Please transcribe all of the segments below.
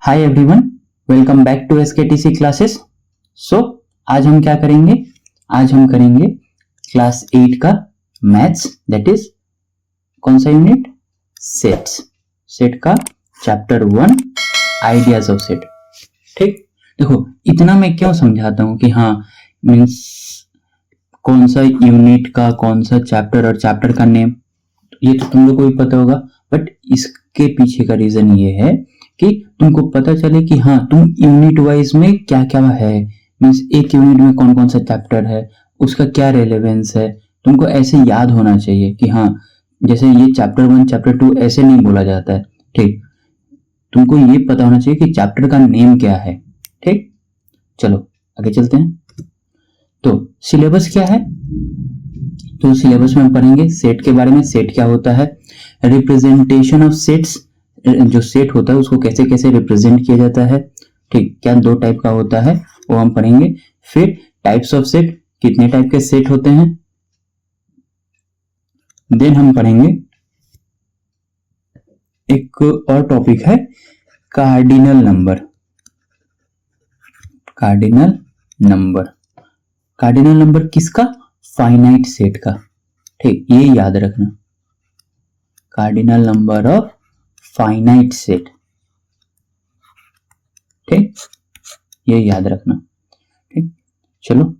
Hi everyone, welcome back to SKTC classes. So आज हम क्या करेंगे? आज हम करेंगे क्लास 8 का मैथ्स, दैट इज कौन सा यूनिट? सेट्स। सेट का चैप्टर 1 आइडियाज ऑफ सेट। ठीक, देखो इतना मैं क्यों समझाता हूं कि हाँ मीन्स कौन सा यूनिट का कौन सा चैप्टर और चैप्टर का नेम ये तो तुम लोग को भी पता होगा, बट इसके पीछे का रीजन ये है कि तुमको पता चले कि हाँ तुम यूनिट वाइज में क्या क्या है, मीन्स एक यूनिट में कौन कौन सा चैप्टर है, उसका क्या रेलेवेंस है, तुमको ऐसे याद होना चाहिए कि हाँ जैसे ये चैप्टर 1 चैप्टर 2 ऐसे नहीं बोला जाता है। ठीक, तुमको ये पता होना चाहिए कि चैप्टर का नेम क्या है। ठीक, चलो आगे चलते हैं। तो सिलेबस क्या है? तो सिलेबस में हम पढ़ेंगे सेट के बारे में। सेट क्या होता है, रिप्रेजेंटेशन ऑफ सेट्स, जो सेट होता है उसको कैसे कैसे रिप्रेजेंट किया जाता है। ठीक, क्या दो टाइप का होता है वो हम पढ़ेंगे। फिर टाइप्स ऑफ सेट, कितने टाइप के सेट होते हैं। देन हम पढ़ेंगे एक और टॉपिक है cardinal number. Cardinal number, cardinal number किसका? फाइनाइट सेट का। ठीक, ये याद रखना, cardinal number of finite set. ठीक, ये याद रखना। ठीक, चलो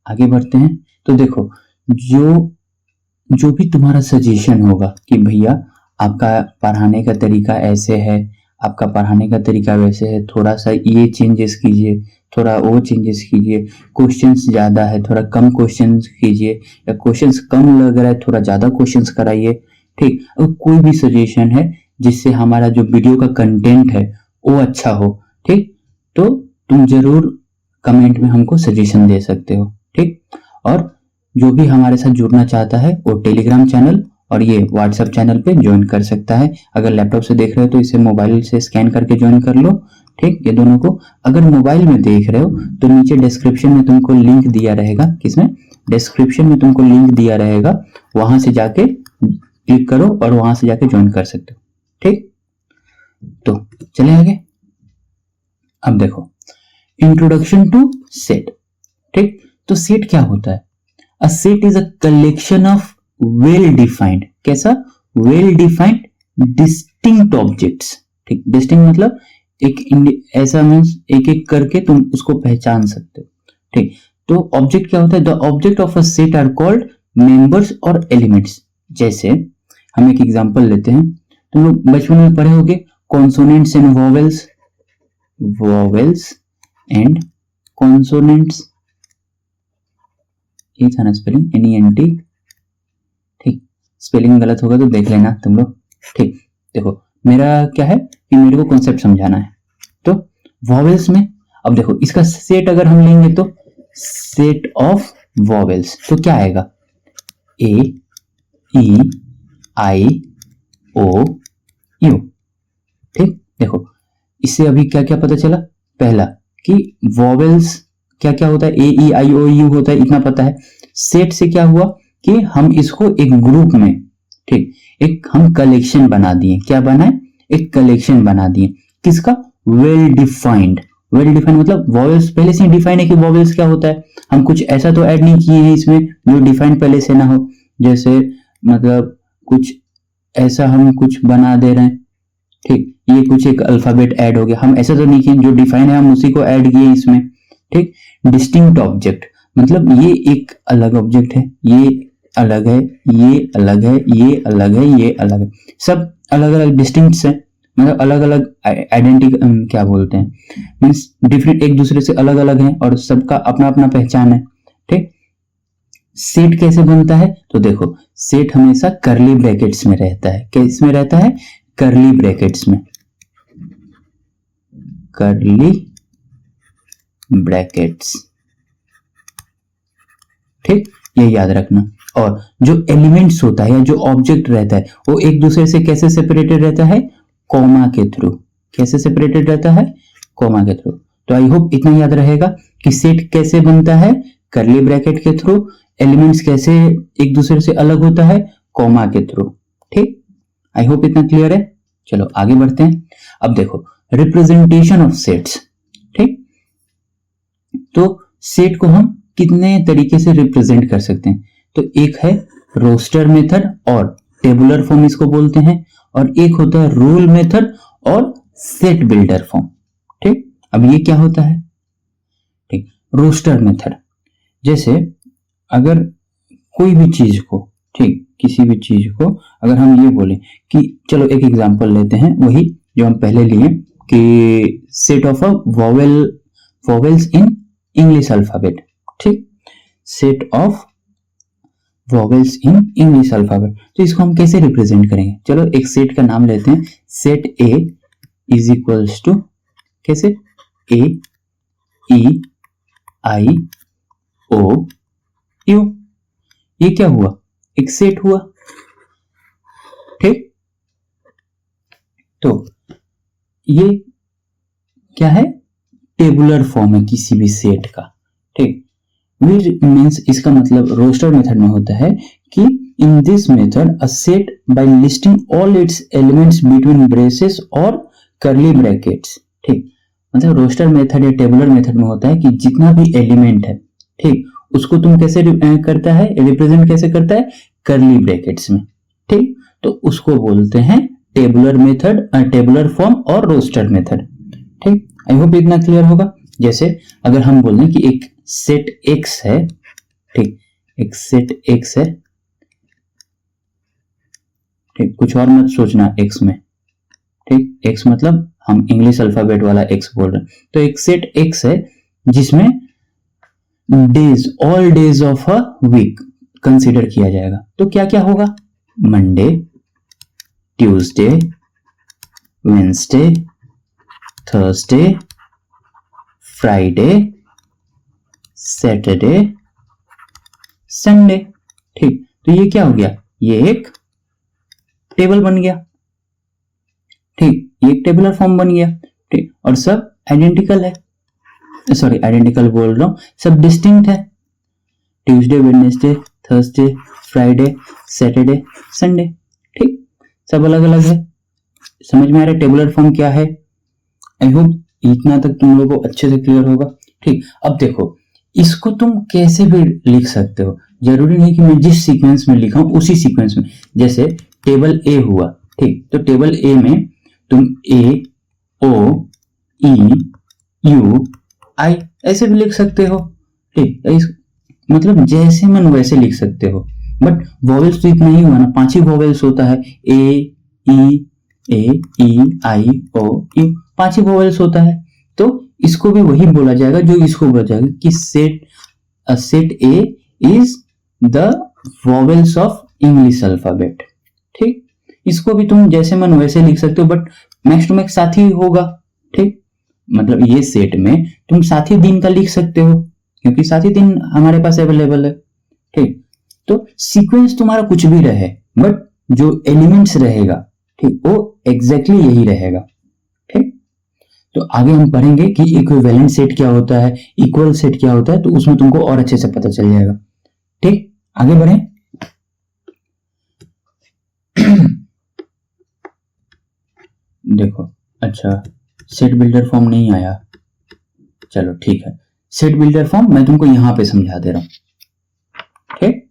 आगे बढ़ते हैं। तो देखो जो भी तुम्हारा सजेशन होगा कि भैया आपका पढ़ाने का तरीका ऐसे है, आपका पढ़ाने का तरीका वैसे है, थोड़ा सा ये चेंजेस कीजिए, थोड़ा वो चेंजेस कीजिए, क्वेश्चंस ज़्यादा है थोड़ा कम क्वेश्चंस कीजिए, या क्वेश्चंस कम लग रहा है थोड़ा ज़्यादा क्वेश्चंस कराइए। ठीक, और कोई भी सजेशन है जिससे हमारा जो वीडियो का कंटेंट है वो अच्छा हो, ठीक, तो तुम जरूर कमेंट में हमको सजेशन दे सकते हो। ठीक, और जो भी हमारे साथ जुड़ना चाहता है वो टेलीग्राम चैनल और ये व्हाट्सएप चैनल पे ज्वाइन कर सकता है। अगर लैपटॉप से देख रहे हो तो इसे मोबाइल से स्कैन करके ज्वाइन कर लो। ठीक, ये दोनों को। अगर मोबाइल में देख रहे हो तो नीचे डिस्क्रिप्शन में तुमको लिंक दिया रहेगा। किसमें? डिस्क्रिप्शन में तुमको लिंक दिया रहेगा, वहां से जाके क्लिक करो और वहां से जाके ज्वाइन कर सकते हो। ठीक, तो चले आगे। अब देखो इंट्रोडक्शन टू सेट। ठीक, तो सेट क्या होता है? A set is a collection of well defined, कैसा? Well defined distinct objects. ठीक, डिस्टिंक्ट मतलब एक ऐसा मीन्स एक एक करके तुम उसको पहचान सकते हो। ठीक, तो ऑब्जेक्ट क्या होता है? The object of a set are called members और एलिमेंट्स। जैसे हम एक एग्जांपल लेते हैं, तुम लोग बचपन में पढ़े होंगे consonants and vowels, vowels and consonants, ये था ना स्पेलिंग, NENT। ठीक, स्पेलिंग गलत होगा तो देख लेना तुम लोग। ठीक, देखो मेरा क्या है कि मेरे को कॉन्सेप्ट समझाना है। तो वॉवेल्स में अब देखो इसका सेट अगर हम लेंगे तो सेट ऑफ वॉवेल्स तो क्या आएगा? A E I O U। ठीक, देखो इससे अभी क्या क्या पता चला? पहला कि वॉवेल्स क्या क्या होता है, A E I O U होता है, इतना पता है। सेट से क्या हुआ कि हम इसको एक ग्रुप में, ठीक, एक हम कलेक्शन बना दिए। क्या बनाए? एक कलेक्शन बना दिए। किसका? Well defined. वेल डिफाइंड मतलब वॉवेल्स पहले से ही डिफाइंड है कि वॉवेल्स क्या होता है। हम कुछ ऐसा तो ऐड नहीं किए हैं इसमें जो डिफाइंड पहले से ना हो। जैसे मतलब कुछ ऐसा हम कुछ बना दे रहे हैं, ठीक, ये कुछ एक अल्फाबेट ऐड हो गया, हम ऐसा तो नहीं किए, जो डिफाइन है हम उसी को ऐड किए इसमें। ठीक, डिस्टिंक्ट ऑब्जेक्ट मतलब ये एक अलग ऑब्जेक्ट है, ये अलग है, ये अलग है, ये अलग है, ये अलग है, सब अलग अलग डिस्टिंक्ट है, मतलब अलग अलग आइडेंटिटी क्या बोलते हैं, मीन्स डिफरेंट, एक दूसरे से अलग अलग है और सबका अपना अपना पहचान है। ठीक, सेट कैसे बनता है? तो देखो सेट हमेशा करली ब्रैकेट्स में रहता है। किस में रहता है? करली ब्रैकेट्स में, करली ब्रैकेट्स। ठीक, ये याद रखना। और जो एलिमेंट्स होता है या जो ऑब्जेक्ट रहता है वो एक दूसरे से कैसे सेपरेटेड रहता है? कॉमा के थ्रू। कैसे सेपरेटेड रहता है? कॉमा के थ्रू। तो आई होप इतना याद रहेगा कि सेट कैसे बनता है? करली ब्रैकेट के थ्रू। एलिमेंट्स कैसे एक दूसरे से अलग होता है? कॉमा के थ्रू। ठीक, आई होप इतना क्लियर है। चलो आगे बढ़ते हैं। अब देखो रिप्रेजेंटेशन ऑफ सेट्स। ठीक, तो सेट को हम कितने तरीके से रिप्रेजेंट कर सकते हैं? तो एक है रोस्टर मेथड और टेबुलर फॉर्म इसको बोलते हैं, और एक होता है रूल मेथड और सेट बिल्डर फॉर्म। ठीक, अब ये क्या होता है? ठीक, रोस्टर मेथड, जैसे अगर कोई भी चीज को, ठीक, किसी भी चीज को अगर हम ये बोले कि चलो एक एग्जांपल लेते हैं, वही जो हम पहले लिए कि set of a vowels in English alphabet. ठीक, set of vowels in English alphabet, तो इसको हम कैसे रिप्रेजेंट करेंगे? चलो एक सेट का नाम लेते हैं, set A is equals to, कैसे, A E I O you. ये क्या हुआ? एक सेट हुआ। ठीक, तो ये क्या है? टेबुलर फॉर्म है किसी भी सेट का। ठीक, which means इसका मतलब रोस्टर मेथड में होता है कि in this method a set by listing all its elements between braces और कर्ली ब्रैकेट्स। ठीक, मतलब रोस्टर मेथड या टेबुलर मेथड में होता है कि जितना भी एलिमेंट है, ठीक, उसको तुम कैसे करता है, रिप्रेजेंट कैसे करता है? कर्ली ब्रैकेट्स में। ठीक, तो उसको बोलते हैं टेबुलर मेथड, टेबुलर फॉर्म और रोस्टर मेथड। ठीक, आई होप इतना क्लियर होगा। जैसे अगर हम बोल दें कि एक सेट X है, ठीक, एक सेट X है, ठीक, कुछ और मत सोचना X में, ठीक, X मतलब हम इंग्लिश अल्फाबेट वाला X बोल रहे हैं। तो एक सेट X है जिसमें days, all days of a week consider किया जाएगा। तो क्या क्या होगा? Monday, Tuesday, Wednesday, Thursday, Friday, Saturday, Sunday. ठीक, तो ये क्या हो गया? ये एक टेबल बन गया। ठीक, ये एक टेबुलर फॉर्म बन गया। ठीक, और सब आइडेंटिकल है, सॉरी आइडेंटिकल बोल रहा हूं, सब डिस्टिंक्ट है। Tuesday, Wednesday, Thursday, Friday, Saturday, Sunday. ठीक, सब अलग अलग है। समझ में आ रहा है टेबुलर फॉर्म क्या है? आई होप इतना तक तुम लोगों को अच्छे से क्लियर होगा। ठीक, अब देखो इसको तुम कैसे भी लिख सकते हो, जरूरी नहीं कि मैं जिस सीक्वेंस में लिखा हूं उसी सीक्वेंस में। जैसे टेबल ए हुआ, ठीक, तो टेबल ए में तुम ए ओ ई यू आई ऐसे भी लिख सकते हो। ठीक, मतलब जैसे मन वैसे लिख सकते हो, बट वॉवेल्स तो इतना ही हुआ ना, 5 ही वॉवेल्स होता है, ए E I O you, 5 he vowels होता है। तो इसको भी वही बोला जाएगा जो इसको बोला जाएगा कि set A is the vowels of English alphabet. ठीक, इसको भी तुम जैसे मन वैसे लिख सकते हो, बट मैक्स टू मैक्स साथ ही होगा। ठीक, मतलब ये सेट में तुम साथ ही दिन का लिख सकते हो क्योंकि साथ ही दिन हमारे पास अवेलेबल है। ठीक, तो सीक्वेंस तुम्हारा कुछ भी रहे, बट जो एलिमेंट्स रहेगा, ठीक, वो एग्जैक्टली यही रहेगा। ठीक, तो आगे हम पढ़ेंगे कि इक्विवेलेंट सेट क्या होता है, इक्वल सेट क्या होता है, तो उसमें तुमको और अच्छे से पता चल जाएगा। ठीक, आगे बढ़े। देखो, अच्छा सेट बिल्डर फॉर्म नहीं आया, चलो ठीक है, सेट बिल्डर फॉर्म मैं तुमको यहां पे समझा दे रहा हूं। ठीक,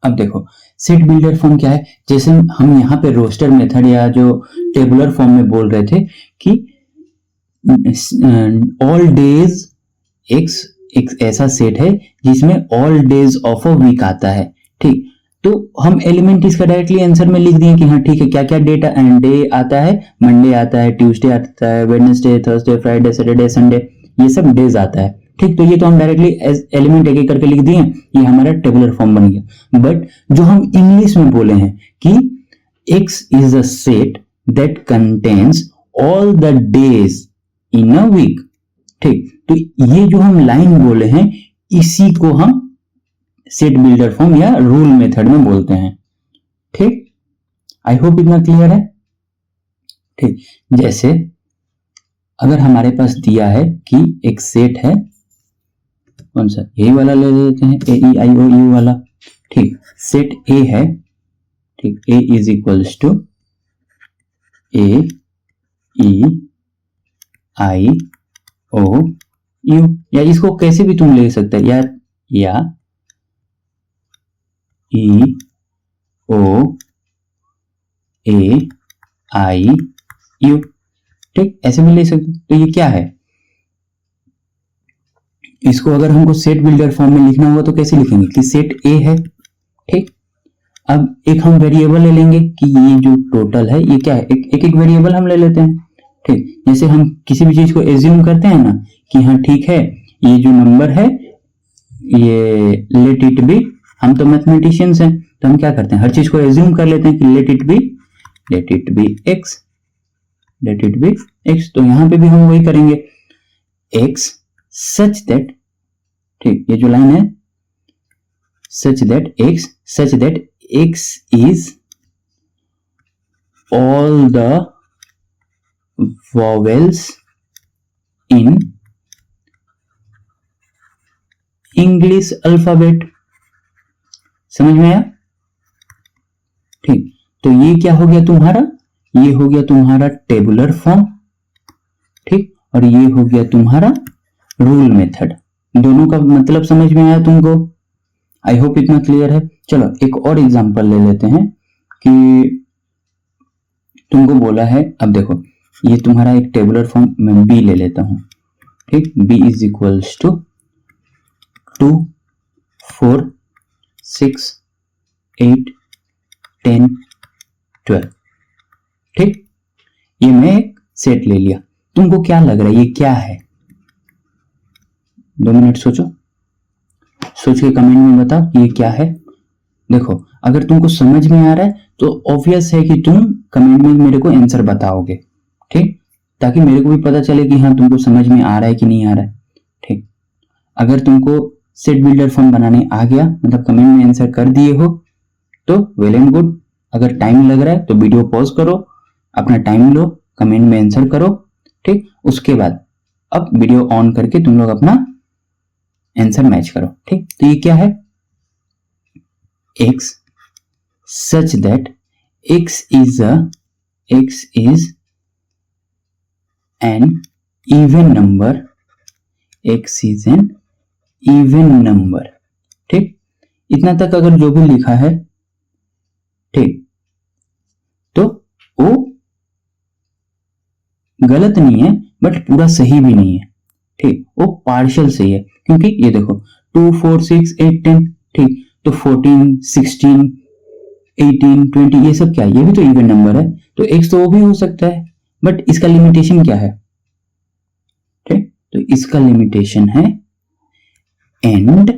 अब देखो सेट बिल्डर फॉर्म क्या है। जैसे हम यहाँ पे रोस्टर मेथड या जो टेबुलर फॉर्म में बोल रहे थे कि ऑल डेज एक्स एक ऐसा सेट है जिसमें all days of a week आता है। ठीक, तो हम एलिमेंट इसका डायरेक्टली आंसर में लिख दिए कि हाँ ठीक है, क्या क्या डेटा डे आता है, मंडे आता है, ट्यूसडे आता है, Wednesday, Thursday, Friday, Saturday, Sunday, ये सब डेज आता है। ठीक, तो ये तो हम डायरेक्टली एलिमेंट एक एक करके लिख दिए, ये हमारा टेबुलर फॉर्म बन गया। बट जो हम इंग्लिश में बोले हैं कि X is a set that contains all the days in a week. ठीक, तो ये जो हम लाइन बोले हैं इसी को हम सेट बिल्डर फॉर्म या रूल मेथड में बोलते हैं। ठीक, आई होप इतना क्लियर है। ठीक, जैसे अगर हमारे पास दिया है कि एक सेट है, कौन सा, ए वाला ले लेते हैं, ए ई आई ओ यू वाला। ठीक, सेट ए है, ठीक, A is equals to A E I O U, या इसको कैसे भी तुम ले सकते हैं, या ई ओ ए आई यू, ठीक, ऐसे भी ले सकते। तो ये क्या है, इसको अगर हमको सेट बिल्डर फॉर्म में लिखना होगा तो कैसे लिखेंगे कि सेट ए है, ठीक। अब एक हम वेरिएबल ले लेंगे कि ये जो टोटल है ये क्या है, एक एक वेरिएबल हम ले लेते हैं, ठीक। जैसे हम किसी भी चीज को एज्यूम करते हैं ना कि हाँ ठीक है ये जो नंबर है ये लेट इट बी, हम तो मैथमेटिशियंस हैं तो हम क्या करते हैं हर चीज को एज्यूम कर लेते हैं कि let it be x, let it be x. तो यहां पे भी हम वही करेंगे, एक्स सच दैट, ठीक, ये जो लाइन है सच that x is all the vowels in English alphabet, समझ में आया, ठीक। तो ये क्या हो गया तुम्हारा, ये हो गया तुम्हारा टेबुलर फॉर्म, ठीक, और ये हो गया तुम्हारा रूल मेथड। दोनों का मतलब समझ में आया तुमको, आई होप इतना क्लियर है। चलो एक और एग्जांपल ले लेते हैं कि तुमको बोला है, अब देखो ये तुम्हारा एक टेबुलर फॉर्म, मैं बी ले लेता हूं, ठीक, बी इज इक्वल्स टू 2 4 6 8 10 12, ठीक। ये मैं एक सेट ले लिया, तुमको क्या लग रहा है ये क्या है, 2 मिनट सोचो, सोच के कमेंट में बताओ कि ये क्या है। देखो अगर तुमको समझ में आ रहा है तो ऑब्वियस है कि तुम कमेंट में मेरे को आंसर बताओगे, ठीक, ताकि मेरे को भी पता चले कि हाँ तुमको समझ में आ रहा है कि नहीं आ रहा है, ठीक। अगर तुमको सेट बिल्डर फॉर्म बनाने आ गया, मतलब कमेंट में आंसर कर दिए हो तो वेल एंड गुड। अगर टाइम लग रहा है तो वीडियो पॉज करो, अपना टाइम लो, कमेंट में आंसर करो, ठीक। उसके बाद अब वीडियो ऑन करके तुम लोग अपना आंसर मैच करो, ठीक। तो ये क्या है, x such that x is an even number, x is an even number, ठीक। इतना तक अगर जो भी लिखा है, ठीक, तो वो गलत नहीं है बट पूरा सही भी नहीं है, ठीक, वो पार्शियल सही है। क्योंकि ये देखो 2 4 6 8 10, ठीक, तो 14 16 18 20 ये सब क्या है, ये भी तो इवन नंबर है, तो x तो वो भी हो सकता है, बट इसका लिमिटेशन क्या है, ठीक। तो इसका लिमिटेशन है एंड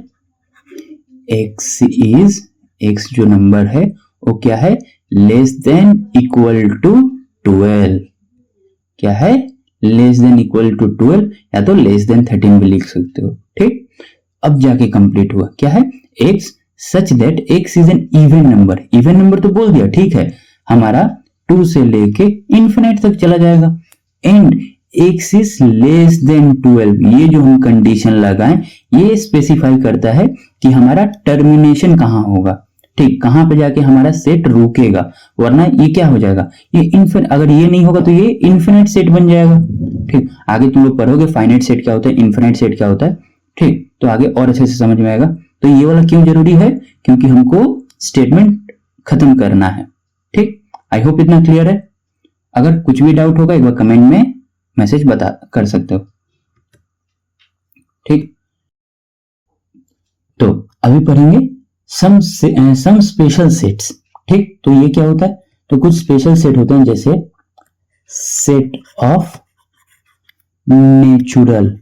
x जो नंबर है वो क्या है, लेस देन इक्वल टू 12, क्या है, लेस देन इक्वल टू 12 या तो लेस देन 13 भी लिख सकते हो, ठीक। अब जाके कंप्लीट हुआ, क्या है, x such that x is an even number, even number तो बोल दिया, ठीक है, हमारा 2 से लेके इंफिनिट तक चला जाएगा, and x is less then 12, ये जो हम कंडीशन लगाएं ये स्पेसिफाई करता है कि हमारा टर्मिनेशन कहां होगा, ठीक, कहां पे जाके हमारा सेट रुकेगा, वरना ये क्या हो जाएगा, ये इनफिनिट, अगर ये नहीं होगा तो ये इनफिनिट सेट बन जाएगा, ठीक। आगे तुम लोग पढ़ोगे फाइनाइट सेट क्या होता है, इनफिनिट सेट क्या होता है, ठीक, तो आगे और अच्छे से समझ में आएगा। तो ये वाला क्यों जरूरी है, क्योंकि हमको स्टेटमेंट खत्म करना है, ठीक। आई होप इतना क्लियर है। अगर कुछ भी डाउट होगा एक बार कमेंट में मैसेज बता कर सकते हो, ठीक। तो अभी पढ़ेंगे सम स्पेशल सेट्स, ठीक। तो ये क्या होता है, तो कुछ स्पेशल सेट होते हैं, जैसे सेट ऑफ नेचुरल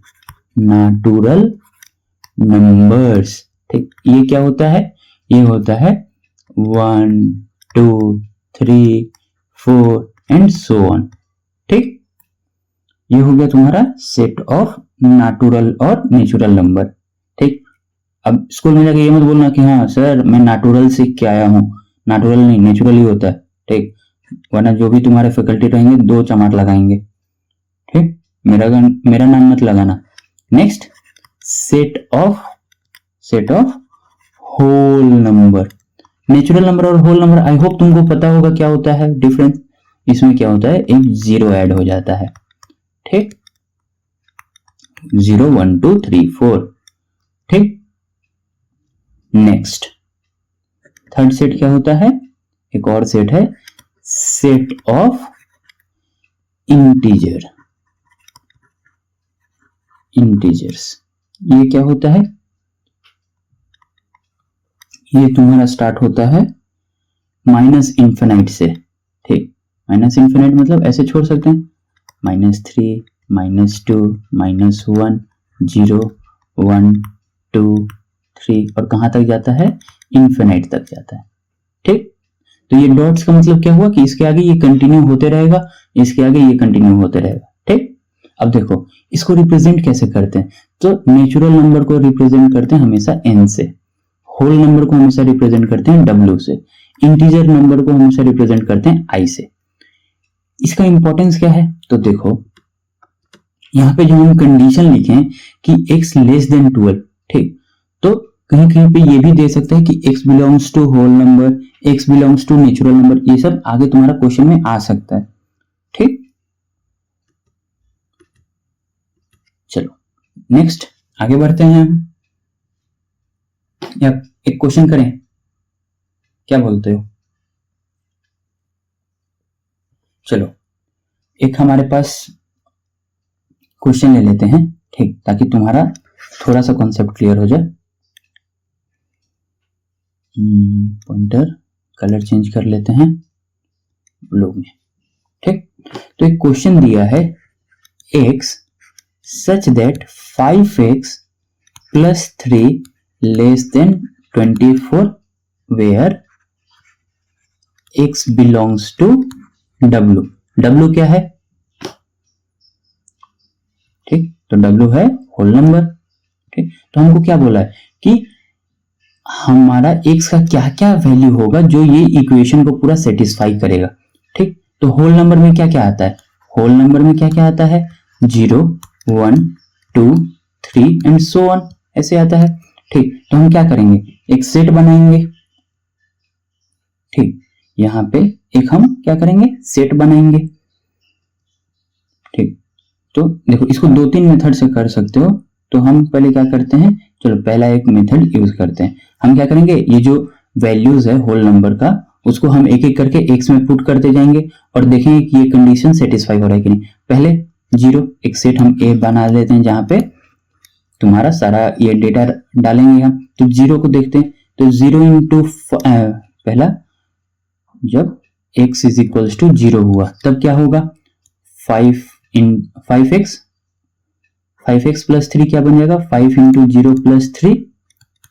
नंबर्स, ठीक। ये क्या होता है, ये होता है 1 2 3 4 एंड सो ऑन, ठीक। ये हो गया तुम्हारा सेट ऑफ नेचुरल और नेचुरल नंबर, ठीक। अब स्कूल में जाके ये मत बोलना कि हाँ सर मैं नेचुरल सीख के आया हूँ, नेचुरल नहीं नेचुरल ही होता है, ठीक, वरना जो भी तुम्हारे फैकल्टी रहेंगे 2 चमाट लगाएंगे, ठीक। मेरा नाम मत लगाना। Next set of whole number, natural number और होल नंबर, आई होप तुमको पता होगा क्या होता है डिफरेंस, इसमें क्या होता है, एक जीरो ऐड हो जाता है, ठीक, 0 1 2 3 4, ठीक। नेक्स्ट थर्ड सेट क्या होता है, एक और सेट है, सेट ऑफ इंटीजर्स। ये क्या होता है, ये तुम्हारा स्टार्ट होता है माइनस इन्फिनाइट से, ठीक। माइनस इन्फिनाइट मतलब ऐसे छोड़ सकते हैं, -3 -2 -1 0 1 2 3 और कहां तक जाता है, इन्फिनाइट तक जाता है, ठीक। तो ये डॉट्स का मतलब क्या हुआ कि इसके आगे ये कंटिन्यू होते रहेगा, इसके आगे ये कंटिन्यू होते रहेगा, ठीक। अब देखो इसको रिप्रेजेंट कैसे करते हैं, तो नेचुरल नंबर को रिप्रेजेंट करते हैं हमेशा n से, होल नंबर को हमेशा रिप्रेजेंट करते हैं w से, इंटीजर नंबर को हमेशा रिप्रेजेंट करते हैं i से। इसका इंपॉर्टेंस क्या है, तो देखो यहाँ पे जो हम कंडीशन लिखे हैं कि x लेस देन 12, ठीक, तो कहीं कहीं पे ये भी दे सकते हैं कि x belongs to whole number, x belongs to natural number, ये सब आगे तुम्हारा क्वेश्चन में आ सकता है, ठीक। चलो नेक्स्ट आगे बढ़ते हैं हम, या एक क्वेश्चन करें, क्या बोलते हो। चलो एक हमारे पास क्वेश्चन ले लेते हैं, ठीक, ताकि तुम्हारा थोड़ा सा कॉन्सेप्ट क्लियर हो जाए। पॉइंटर कलर चेंज कर लेते हैं ब्लू में, ठीक। तो एक क्वेश्चन दिया है, x such that 5x plus 3 less than 24 where x belongs to w। w क्या है, ठीक, तो w है होल नंबर, ठीक। तो हमको क्या बोला है कि हमारा x का क्या क्या वैल्यू होगा जो ये इक्वेशन को पूरा सेटिस्फाई करेगा, ठीक। तो होल नंबर में क्या क्या आता है, होल नंबर में क्या क्या आता है, 0 1 2 3 एंड सो ऑन, ऐसे आता है, ठीक। तो हम क्या करेंगे, एक सेट बनाएंगे, ठीक, यहां पे एक हम क्या करेंगे, सेट बनाएंगे, ठीक। तो देखो इसको दो तीन मेथड से कर सकते हो, तो हम पहले क्या करते हैं, चलो पहला एक मेथड यूज करते हैं। हम क्या करेंगे, ये जो वैल्यूज है होल नंबर का, उसको हम एक एक करके x में पुट करते जाएंगे और देखेंगे कि ये कंडीशन सेटिस्फाई हो रहा है कि नहीं। पहले 0 एक सेट हम a बना लेते हैं जहां पे तुम्हारा सारा ये डेटा डालेंगे हम, तो 0 को देखते हैं, तो 0 इंटू पहला जब x इज इक्वल्स टू 0 हुआ तब क्या होगा, 5x प्लस 3 क्या बन जाएगा, 5 इंटू 0 प्लस 3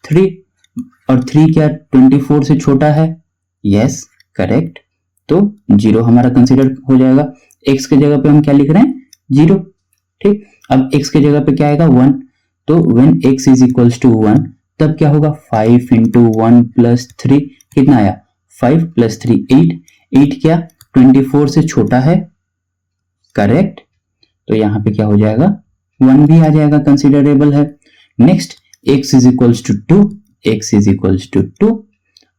3, और 3 क्या 24 से छोटा है, यस करेक्ट, तो 0 हमारा कंसीडर हो जाएगा। x के जगह पे हम क्या लिख रहे हैं, 0, ठीक। अब x के जगह पे क्या आएगा, 1, तो when x is equals to 1 तब क्या होगा, 5 इंटू 1 प्लस 3 कितना आया, 5 प्लस 3 8, 8 क्या 24 से छोटा है, करेक्ट, तो यहां पे क्या हो जाएगा, 1 भी आ जाएगा, कंसिडरेबल है। Next x is equals to 2, x is equals to 2,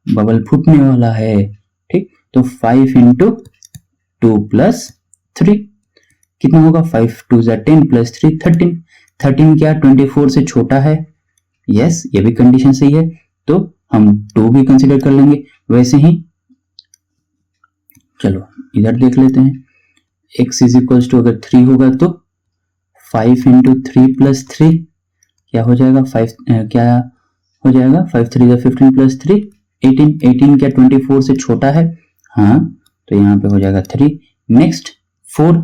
bubble फूटने वाला है, ठीक, तो 5 इंटू 2 प्लस 3 कितना होगा, 5 2 10 प्लस 3 13, 13 क्या 24 से छोटा है, यस ये भी कंडीशन सही है, तो हम 2 भी कंसिडर कर लेंगे। वैसे ही चलो इधर देख लेते हैं, x इज इक्वल्स टू अगर 3 होगा तो 5 इंटू 3 प्लस 3 क्या हो जाएगा, 5 क्या हो जाएगा, 5 3 15 प्लस 3 18, 18 क्या 24 से छोटा है, हाँ, तो यहाँ पे हो जाएगा 3। नेक्स्ट 4,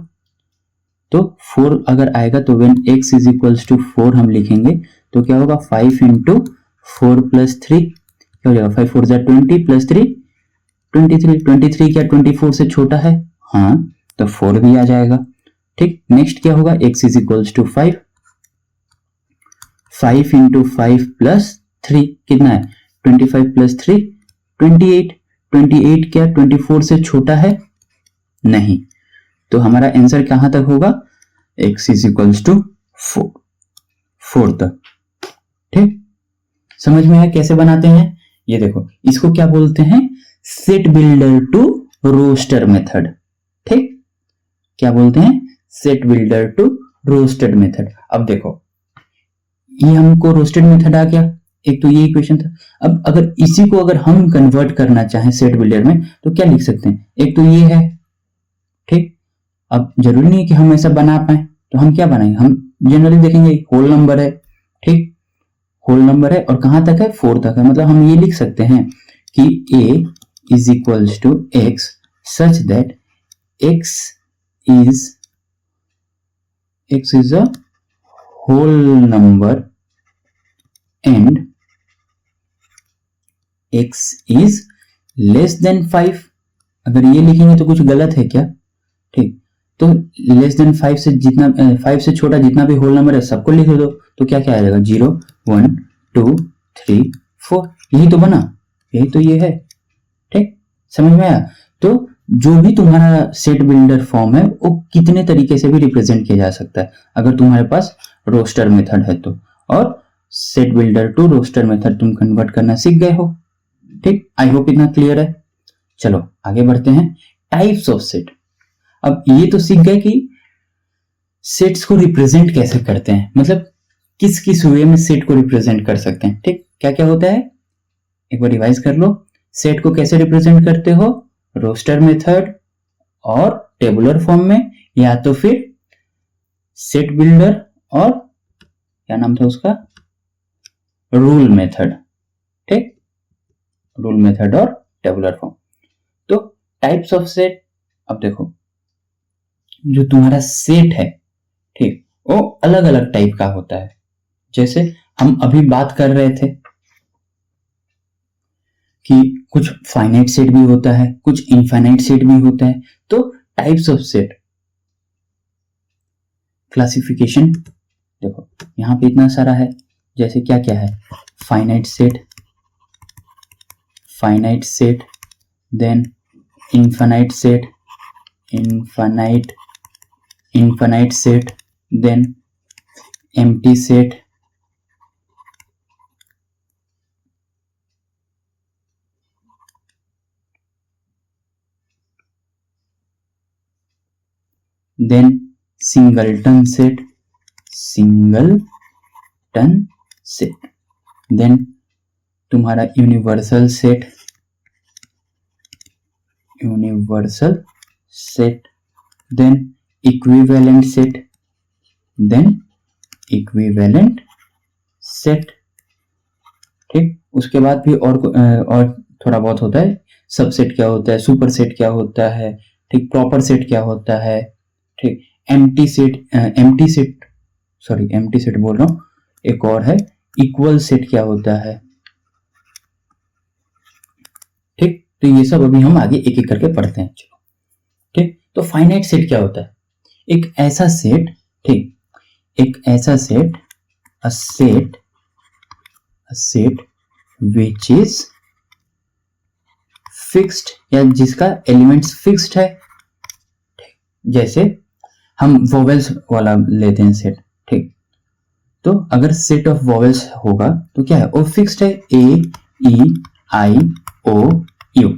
तो 4 अगर आएगा तो when x is equals to 4 हम लिखेंगे तो क्या होगा, 5 इंटू 4 प्लस 3 क्या हो जाएगा, 5 4 20 प्लस 3 23, 23 क्या 24 से छोटा है, हाँ, तो 4 भी आ जाएगा, ठीक। नेक्स्ट क्या होगा, x is equals to 5, 5 into 5 plus 3 कितना है, 25 प्लस 3 28, 28 क्या 24 से छोटा है, नहीं, तो हमारा आंसर कहां तक होगा, x इज इक्वल्स टू 4 तक, ठीक। समझ में आया कैसे बनाते हैं, ये देखो इसको क्या बोलते हैं, set builder to roster method, ठीक, क्या बोलते हैं, set builder to roster method. अब देखो ये हमको रोस्टेड मेथड आ गया, एक तो ये इक्वेशन था। अब अगर इसी को अगर हम कन्वर्ट करना चाहें सेट बिल्डर में तो क्या लिख सकते हैं, एक तो ये है, ठीक। अब जरूरी नहीं है कि हम ऐसा बना पाए, तो हम क्या बनाएंगे, हम जनरली देखेंगे होल नंबर है, ठीक, होल नंबर है और कहां तक है, 4 तक है। मतलब हम ये लिख सकते हैं कि a is equals to x such that x is a whole number and x is less than 5। अगर ये लिखेंगे तो कुछ गलत है क्या, ठीक। तो लेस देन 5 से जितना 5 से छोटा जितना भी होल नंबर है सबको लिख दो, तो क्या क्या आ जाएगा, 0 1 2 3 4, यही तो बना, यही तो ये है, ठीक, समझ में आया। तो जो भी तुम्हारा सेट बिल्डर फॉर्म है वो कितने तरीके से भी रिप्रेजेंट किया जा सकता है अगर तुम्हारे पास रोस्टर मेथड है तो। और set builder to roster method तुम कन्वर्ट करना सीख गए हो, ठीक। आई होप इतना क्लियर है। चलो आगे बढ़ते हैं, टाइप्स ऑफ सेट। अब ये तो सीख गए कि सेट्स को रिप्रेजेंट कैसे करते हैं, मतलब किस किस वे में सेट को रिप्रेजेंट कर सकते हैं, ठीक। क्या क्या होता है एक बार रिवाइज कर लो। सेट को कैसे रिप्रेजेंट करते हो, रोस्टर मेथड और टेबुलर फॉर्म में, या तो फिर सेट बिल्डर और क्या नाम था उसका, रूल मेथड, ठीक, रूल मेथड और टेबुलर फॉर्म। तो टाइप्स ऑफ सेट, अब देखो जो तुम्हारा सेट है, ठीक, वो अलग अलग टाइप का होता है। जैसे हम अभी बात कर रहे थे कि कुछ फाइनाइट सेट भी होता है, कुछ इनफाइनाइट सेट भी होता है। तो टाइप्स ऑफ सेट क्लासिफिकेशन देखो यहां पे इतना सारा है, जैसे क्या क्या है, finite set, then infinite set, then empty set, then singleton set, then तुम्हारा universal set, then equivalent set, ठीक। उसके बाद भी और थोड़ा बहुत होता है, सबसेट क्या होता है, सुपर सेट क्या होता है, ठीक, प्रॉपर सेट क्या होता है, ठीक, एम्प्टी सेट बोल रहा हूं, एक और है इक्वल सेट क्या होता है, ठीक। तो ये सब अभी हम आगे एक एक करके पढ़ते हैं, चलो, ठीक। तो फाइनाइट सेट क्या होता है, एक ऐसा सेट, ठीक, एक ऐसा set, a set which is fixed, या जिसका एलिमेंट्स फिक्स्ड है, जैसे हम वोवेल्स वाला लेते हैं सेट, ठीक। तो अगर सेट ऑफ वोवेल्स होगा तो क्या है, वो फिक्स्ड है, ए ई आई ओ यू।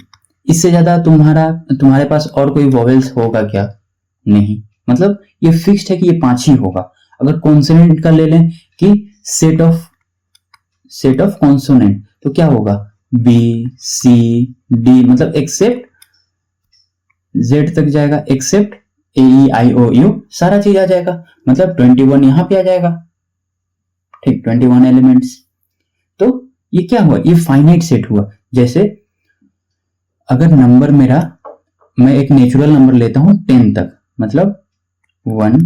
इससे ज्यादा तुम्हारे पास और कोई वोवेल्स होगा क्या, नहीं, मतलब ये फिक्स्ड है कि ये 5 ही होगा। अगर कॉन्सोनेंट का ले लें कि सेट ऑफ कॉन्सोनेंट, तो क्या होगा, बी सी डी, मतलब एक्सेप्ट जेड तक जाएगा, accept A E I O you, सारा चीज आ जाएगा, मतलब 21 यहां पे आ जाएगा, ठीक, 21 एलिमेंट्स। तो ये क्या हुआ, ये फाइनाइट सेट हुआ। जैसे अगर नंबर मेरा, मैं एक नेचुरल नंबर लेता हूं 10 तक, मतलब 1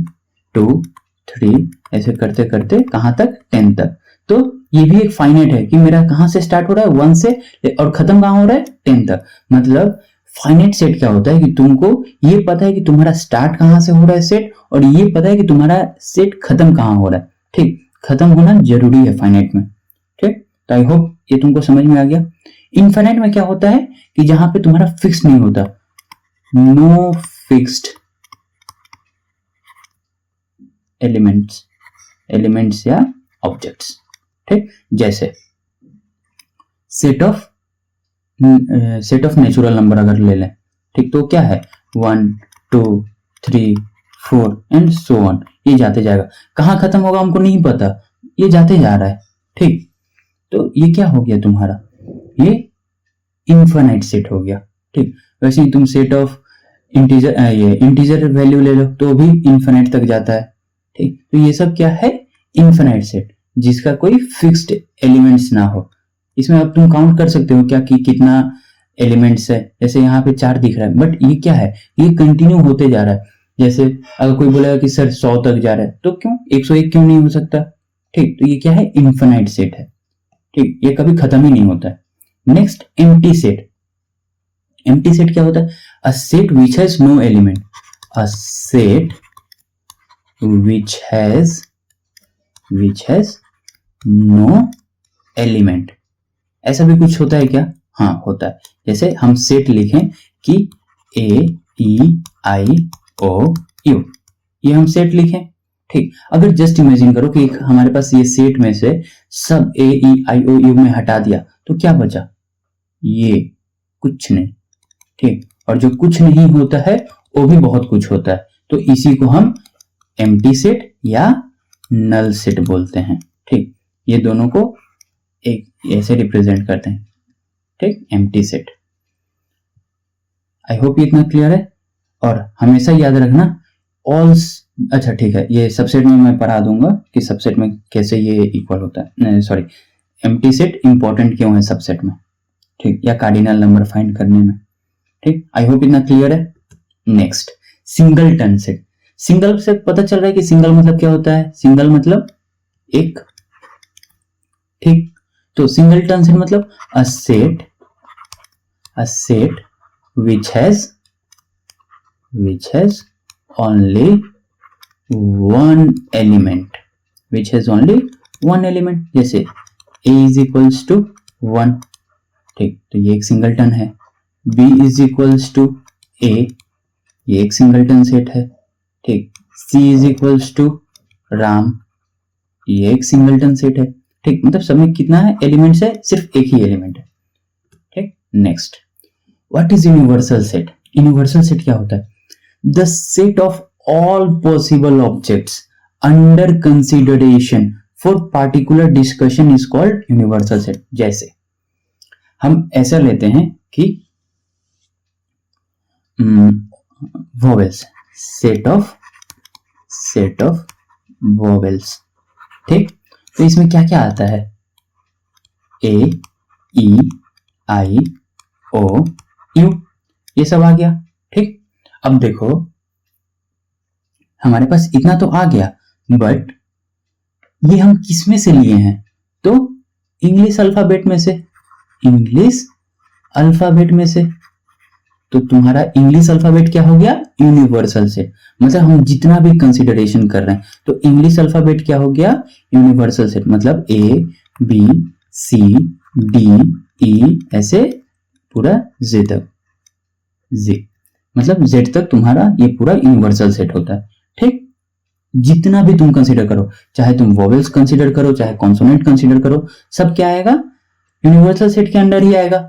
2 3 ऐसे करते करते कहां तक, 10 तक। तो ये भी एक फाइनाइट है कि मेरा कहां से स्टार्ट हो रहा है, 1 से, और खत्म कहां हो रहा है, 10 तक। मतलब फाइनाइट सेट क्या होता है कि तुमको ये पता है कि तुम्हारा स्टार्ट कहां से हो रहा है सेट, और ये पता है कि तुम्हारा सेट खत्म कहां हो रहा है, ठीक। खत्म होना जरूरी है फाइनाइट में, ठीक। तो आई होप ये तुमको समझ में आ गया। इनफाइनाइट में क्या होता है कि जहां पे तुम्हारा फिक्स नहीं होता, नो फिक्स्ड एलिमेंट्स या ऑब्जेक्ट्स, ठीक। जैसे सेट ऑफ नेचुरल नंबर अगर ले लें, ठीक, तो क्या है 1 2 3 4 एंड सो ऑन, ये जाते जाएगा। कहाँ खत्म होगा हमको नहीं पता, ये जाते जा रहा है। ठीक, तो ये क्या हो गया तुम्हारा, ये इनफाइनाइट सेट हो गया। ठीक, वैसे ही तुम सेट ऑफ इंटीजर ये इंटीजर वैल्यू ले लो तो भी इनफाइनाइट तक जाता है। ठीक, तो ये सब क्या है, इनफाइनाइट सेट जिसका कोई फिक्स्ड एलिमेंट्स ना हो। इसमें अब तुम काउंट कर सकते हो क्या कि कितना एलिमेंट्स है, जैसे यहाँ पे 4 दिख रहा है, बट ये क्या है, ये कंटिन्यू होते जा रहा है। जैसे अगर कोई बोलेगा कि सर 100 तक जा रहा है, तो क्यों 101 क्यों नहीं हो सकता। ठीक, तो ये क्या है, इनफाइनाइट सेट है। ठीक, ये कभी खत्म ही नहीं होता है। Next, empty set. Empty set क्या होता है, a set which has no element, a set which has no element. ऐसा भी कुछ होता है क्या, हाँ होता है। जैसे हम सेट लिखें कि AEIOU, ये हम सेट लिखें। ठीक, अगर जस्ट इमेजिन करो कि हमारे पास ये सेट में से सब AEIOU में हटा दिया तो क्या बचा, ये कुछ नहीं। ठीक, और जो कुछ नहीं होता है वो भी बहुत कुछ होता है, तो इसी को हम एम्प्टी सेट या नल सेट बोलते हैं। ठीक, ये दोनों को एक ऐसे रिप्रेजेंट करते हैं। ठीक, एम्प्टी सेट। आई होप ये इतना क्लियर है। और हमेशा याद रखना ऑल, अच्छा ठीक है, ये सबसेट में मैं पढ़ा दूंगा कि सबसेट में कैसे ये इक्वल होता है, सॉरी एम्प्टी सेट इंपॉर्टेंट क्यों है सबसेट में। ठीक, या कार्डिनल नंबर फाइंड करने में। ठीक, आई होप इतना क्लियर है। Next, singleton set. सिंगल से पता चल रहा है कि सिंगल मतलब क्या होता है, सिंगल मतलब एक। ठीक, तो सिंगलटन सेट मतलब a set which has only one element, जैसे a is equals to 1। ठीक, तो ये एक सिंगलटन है। b is equals to a, ये एक सिंगलटन सेट है। ठीक, c is equals to Ram, ये एक सिंगलटन सेट है। ठीक, मतलब सब में कितना है, एलिमेंट्स है, सिर्फ एक ही एलिमेंट है। ठीक, next, what is universal set. Universal set क्या होता है, the set of all possible objects under consideration for particular discussion is called universal set. जैसे हम ऐसा लेते हैं कि वोवेल्स, सेट ऑफ वोवेल्स। ठीक, तो इसमें क्या क्या आता है, AEIOU, ये सब आ गया। ठीक, अब देखो हमारे पास इतना तो आ गया, बट ये हम किस में से लिए हैं, तो इंग्लिश अल्फाबेट में से। तो तुम्हारा इंग्लिश अल्फाबेट क्या हो गया, यूनिवर्सल सेट। मतलब हम जितना भी कंसिडरेशन कर रहे हैं, तो इंग्लिश अल्फाबेट क्या हो गया, यूनिवर्सल सेट। मतलब ABCDE ऐसे पूरा Z तक, मतलब Z तक तुम्हारा ये पूरा यूनिवर्सल सेट होता है। ठीक, जितना भी तुम कंसीडर करो, चाहे तुम वोवेल्स कंसीडर करो, चाहे कॉन्सोनेंट कंसीडर करो, सब क्या आएगा, यूनिवर्सल सेट के अंडर ही आएगा।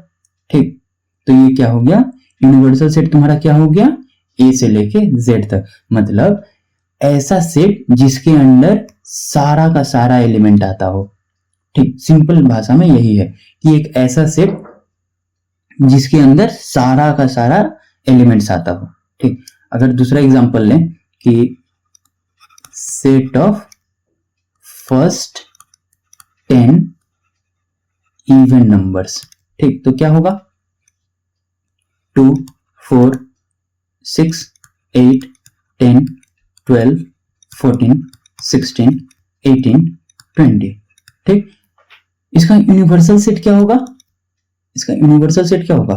ठीक, तो ये क्या हो गया, यूनिवर्सल सेट तुम्हारा क्या हो गया, A से लेके Z तक। मतलब ऐसा सेट जिसके अंडर सारा का सारा एलिमेंट आता हो। ठीक, सिंपल भाषा में यही है कि एक ऐसा सेट जिसके अंदर सारा का सारा एलिमेंट्स आता हो। ठीक, अगर दूसरा एग्जांपल लें कि set of first 10 even numbers. ठीक, तो क्या होगा, 2 4 6 8 10 12 14 16 18 20। ठीक, इसका यूनिवर्सल सेट क्या होगा,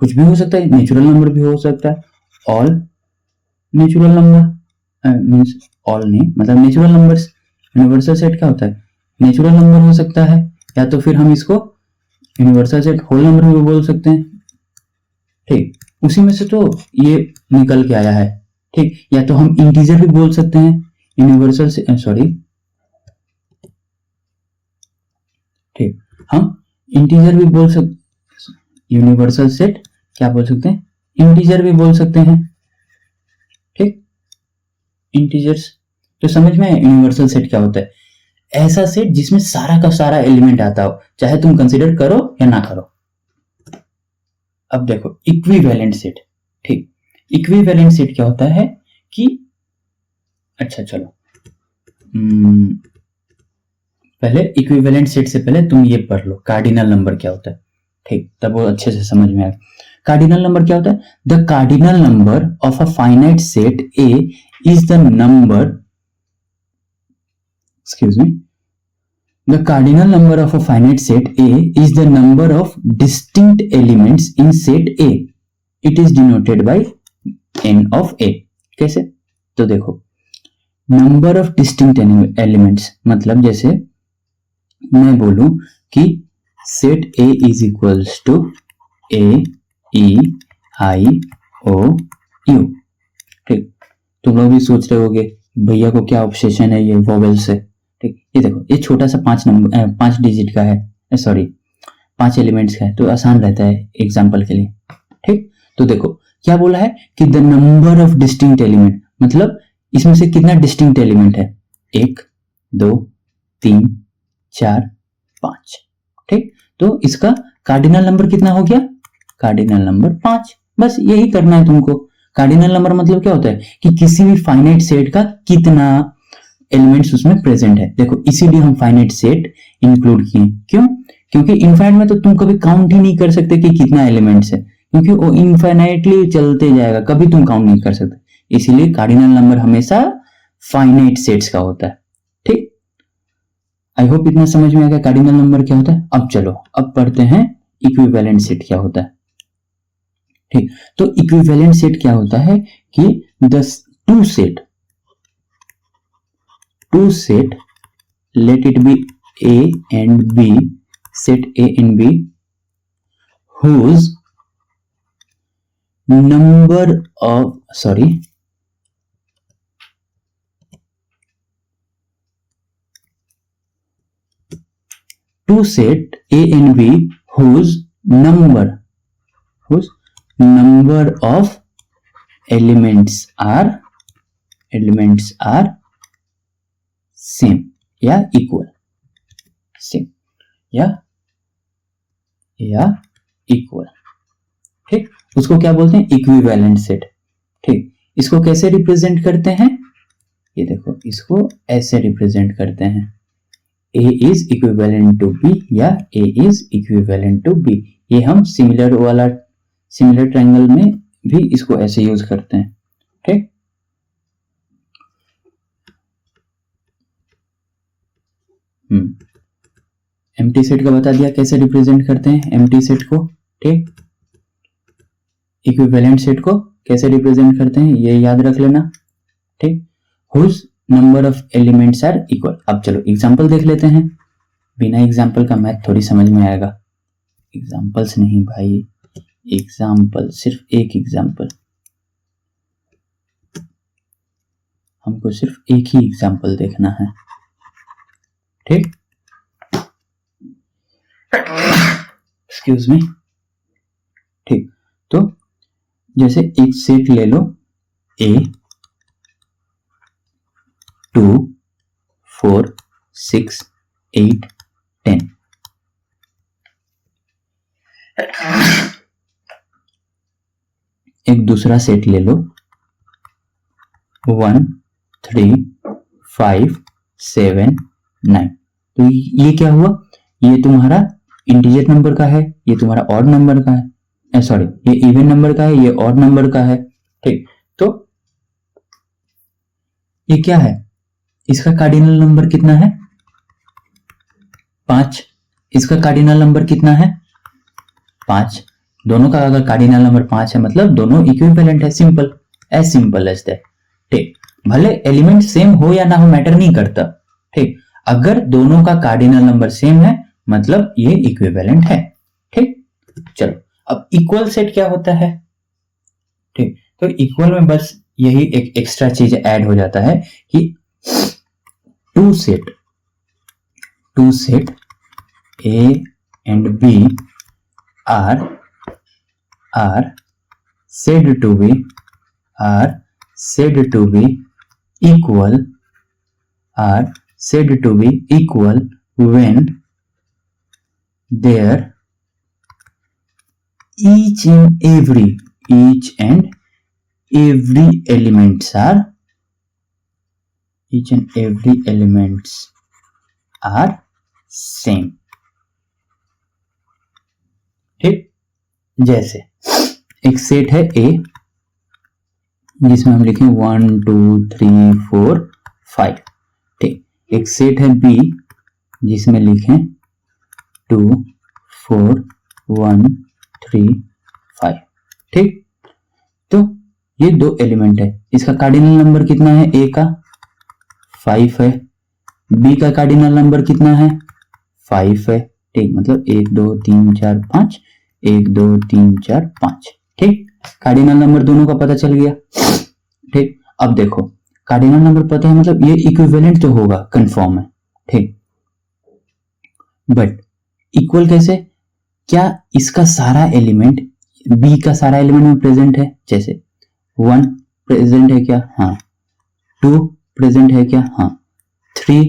कुछ भी हो सकता है, नेचुरल नंबर भी हो सकता है, all natural number means all नहीं, मतलब नेचुरल नंबर्स। यूनिवर्सल सेट क्या होता है, नेचुरल नंबर हो सकता है, या तो फिर हम इसको यूनिवर्सल सेट होल नंबर भी बोल सकते हैं। ठीक, उसी में से तो ये निकल के आया है। ठीक, या तो हम इंटीजर भी बोल सकते हैं यूनिवर्सल से, सॉरी ठीक, हम इंटीजर भी बोल सकते, यूनिवर्सल सेट क्या बोल सकते हैं, इंटीजर भी बोल सकते हैं। इंटीजर्स। तो समझ में यूनिवर्सल सेट क्या होता है? ऐसा सेट जिसमें सारा का सारा एलिमेंट आता हो, चाहे तुम कंसीडर करो या ना करो। अब देखो इक्विवेलेंट सेट। ठीक, इक्विवेलेंट सेट क्या होता है कि अच्छा चलो पहले इक्विवेलेंट सेट से पहले तुम ये पढ़ लो कार्डिनल नंबर क्या होता है। ठीक, तब वो अच्छे से समझ में आएगा। कार्डिनल नंबर क्या होता है? The cardinal number of a finite set A is the number, excuse me, the cardinal number of a finite set A is the number of distinct elements in set A. It is denoted by n of A. कैसे? तो देखो number of distinct elements मतलब जैसे मैं बोलूं कि set A is equals to A E I O U। ठीक, तुम लोग भी सोच रहे होगे भैया को क्या ऑब्सेशन है ये वोवेल से। ठीक, ये देखो ये छोटा सा 5 डिजिट का है, सॉरी 5 एलिमेंट्स का है, तो आसान रहता है एग्जाम्पल के लिए। ठीक, तो देखो क्या बोला है कि the number of distinct element, मतलब इसमें से कितना डिस्टिंक्ट एलिमेंट है? 1 2 3 4 5। ठीक, तो इसका कार्डिनल नंबर कितना हो गया? Cardinal number 5। बस यही करना है तुमको। कार्डिनल नंबर मतलब क्या होता है कि किसी भी फाइनाइट सेट का कितना एलिमेंट्स उसमें प्रेजेंट है। देखो इसीलिए हम फाइनाइट सेट इंक्लूड किए। क्यों? क्योंकि इनफाइनाइट में तो तुम कभी काउंट ही नहीं कर सकते कि कितना एलिमेंट्स है, क्योंकि वो इनफाइनाइटली चलते जाएगा, कभी तुम काउंट नहीं कर सकते। इसीलिए कार्डिनल नंबर हमेशा फाइनाइट सेट्स का होता है। ठीक, आई होप इतना समझ में आ गया कार्डिनल नंबर क्या होता है। अब चलो अब पढ़ते हैं इक्विवेलेंट सेट क्या होता है। ठीक, तो इक्विवेलेंट सेट क्या होता है कि two set let it be A and B, set A and B whose number of two set A and B whose number of elements are same या इक्वल, सेम या इक्वल। ठीक, उसको क्या बोलते हैं? Equivalent set. ठीक, इसको कैसे रिप्रेजेंट करते हैं? ये देखो इसको ऐसे रिप्रेजेंट करते हैं, A is equivalent to B या A is equivalent to B। ये हम सिमिलर ट्रायंगल में भी इसको ऐसे यूज करते हैं। ठीक, एम्प्टी सेट का बता दिया कैसे रिप्रेजेंट करते हैं एम्प्टी सेट को। ठीक, इक्विवेलेंट सेट को कैसे रिप्रेजेंट करते हैं ये याद रख लेना। ठीक, whose number of elements are equal. अब चलो एग्जांपल देख लेते हैं। बिना एग्जांपल का मैथ थोड़ी समझ में आएगा। एग्जांपल्स नहीं भाई, एग्जांपल, सिर्फ एक एग्जांपल, हमको सिर्फ एक ही एग्जांपल देखना है। ठीक, एक्सक्यूज मी। ठीक, तो जैसे एक सेट ले लो A 2 4 6 8 10। एक दूसरा सेट ले लो 1 3 5 7 9। तो ये क्या हुआ? ये तुम्हारा इंटीजर नंबर का है, ये तुम्हारा ऑड नंबर का है, सॉरी ये इवन नंबर का है, ये ऑड नंबर का है। ठीक, तो ये क्या है? इसका कार्डिनल नंबर कितना है? 5। इसका कार्डिनल नंबर कितना है? 5। दोनों का अगर कार्डिनल नंबर 5 है मतलब दोनों इक्विवेलेंट है। Simple as that. ठीक, भले एलिमेंट सेम हो या ना हो मैटर नहीं करता। ठीक, अगर दोनों का कार्डिनल नंबर सेम है मतलब ये इक्विवेलेंट है। ठीक, चलो अब इक्वल सेट क्या होता है? ठीक, तो इक्वल में बस यही एक एक्स्ट्रा चीज ऐड हो जाता है कि two set A and B are said to be equal are said to be equal when their each and every elements are same। ठीक, जैसे एक सेट है A जिसमें हम लिखें 1 2 3 4 5। ठीक, एक सेट है B जिसमें लिखें 2 4 1 3 5। ठीक, तो ये दो एलिमेंट है। इसका कार्डिनल नंबर कितना है? A का 5 है, B का कार्डिनल नंबर कितना है? 5 है। ठीक, मतलब 1 2 3 4 5, 1 2 3 4 5। ठीक, कार्डिनल नंबर दोनों का पता चल गया। ठीक, अब देखो कार्डिनल नंबर पता है मतलब ये इक्विवेलेंट तो होगा, कंफर्म है। ठीक, बट इक्वल कैसे? क्या इसका सारा एलिमेंट बी का सारा एलिमेंट में प्रेजेंट है? जैसे 1 प्रेजेंट है क्या? हाँ। 2 प्रेजेंट है क्या? हाँ। 3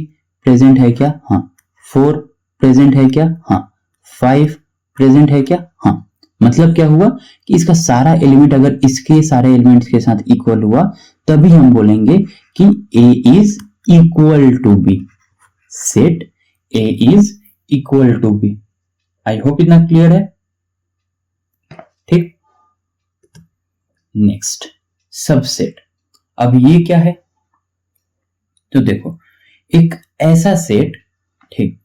प्रेजेंट है क्या? हाँ। 4 प्रेजेंट है क्या? हाँ। 5 प्रेजेंट है क्या? हाँ। मतलब क्या हुआ कि इसका सारा एलिमेंट अगर इसके सारे एलिमेंट्स के साथ इक्वल हुआ तभी हम बोलेंगे कि A is equal to B। Set A is equal to B। I hope इतना क्लियर है। ठीक, नेक्स्ट सबसेट। अब ये क्या है? तो देखो एक ऐसा सेट, ठीक,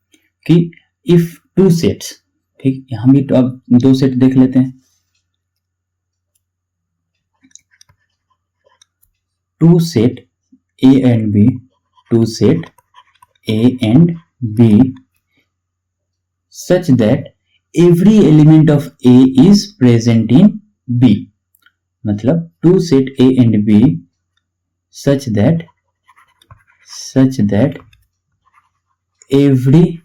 कि इफ टू सेट्स, ठीक, यहां भी तो अब दो सेट देख लेते हैं। Two set A and B, two set A and B such that every element of A is present in B। मतलब two set A and B such that every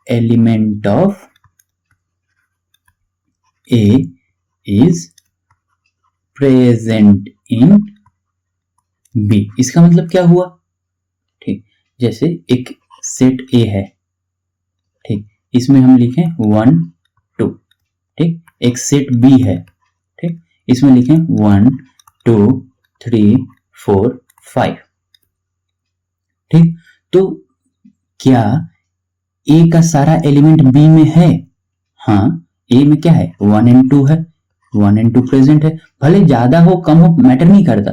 element of A is present in B। इसका मतलब क्या हुआ? ठीक, जैसे एक set A है, ठीक, इसमें हम लिखें 1 2। ठीक, एक सेट B है, ठीक, इसमें लिखें 1 2 3 4 5। ठीक, तो क्या A का सारा एलिमेंट B में है? हाँ, A में क्या है? 1 एंड 2 है, 1 एंड 2 प्रेजेंट है। भले ज्यादा हो कम हो मैटर नहीं करता,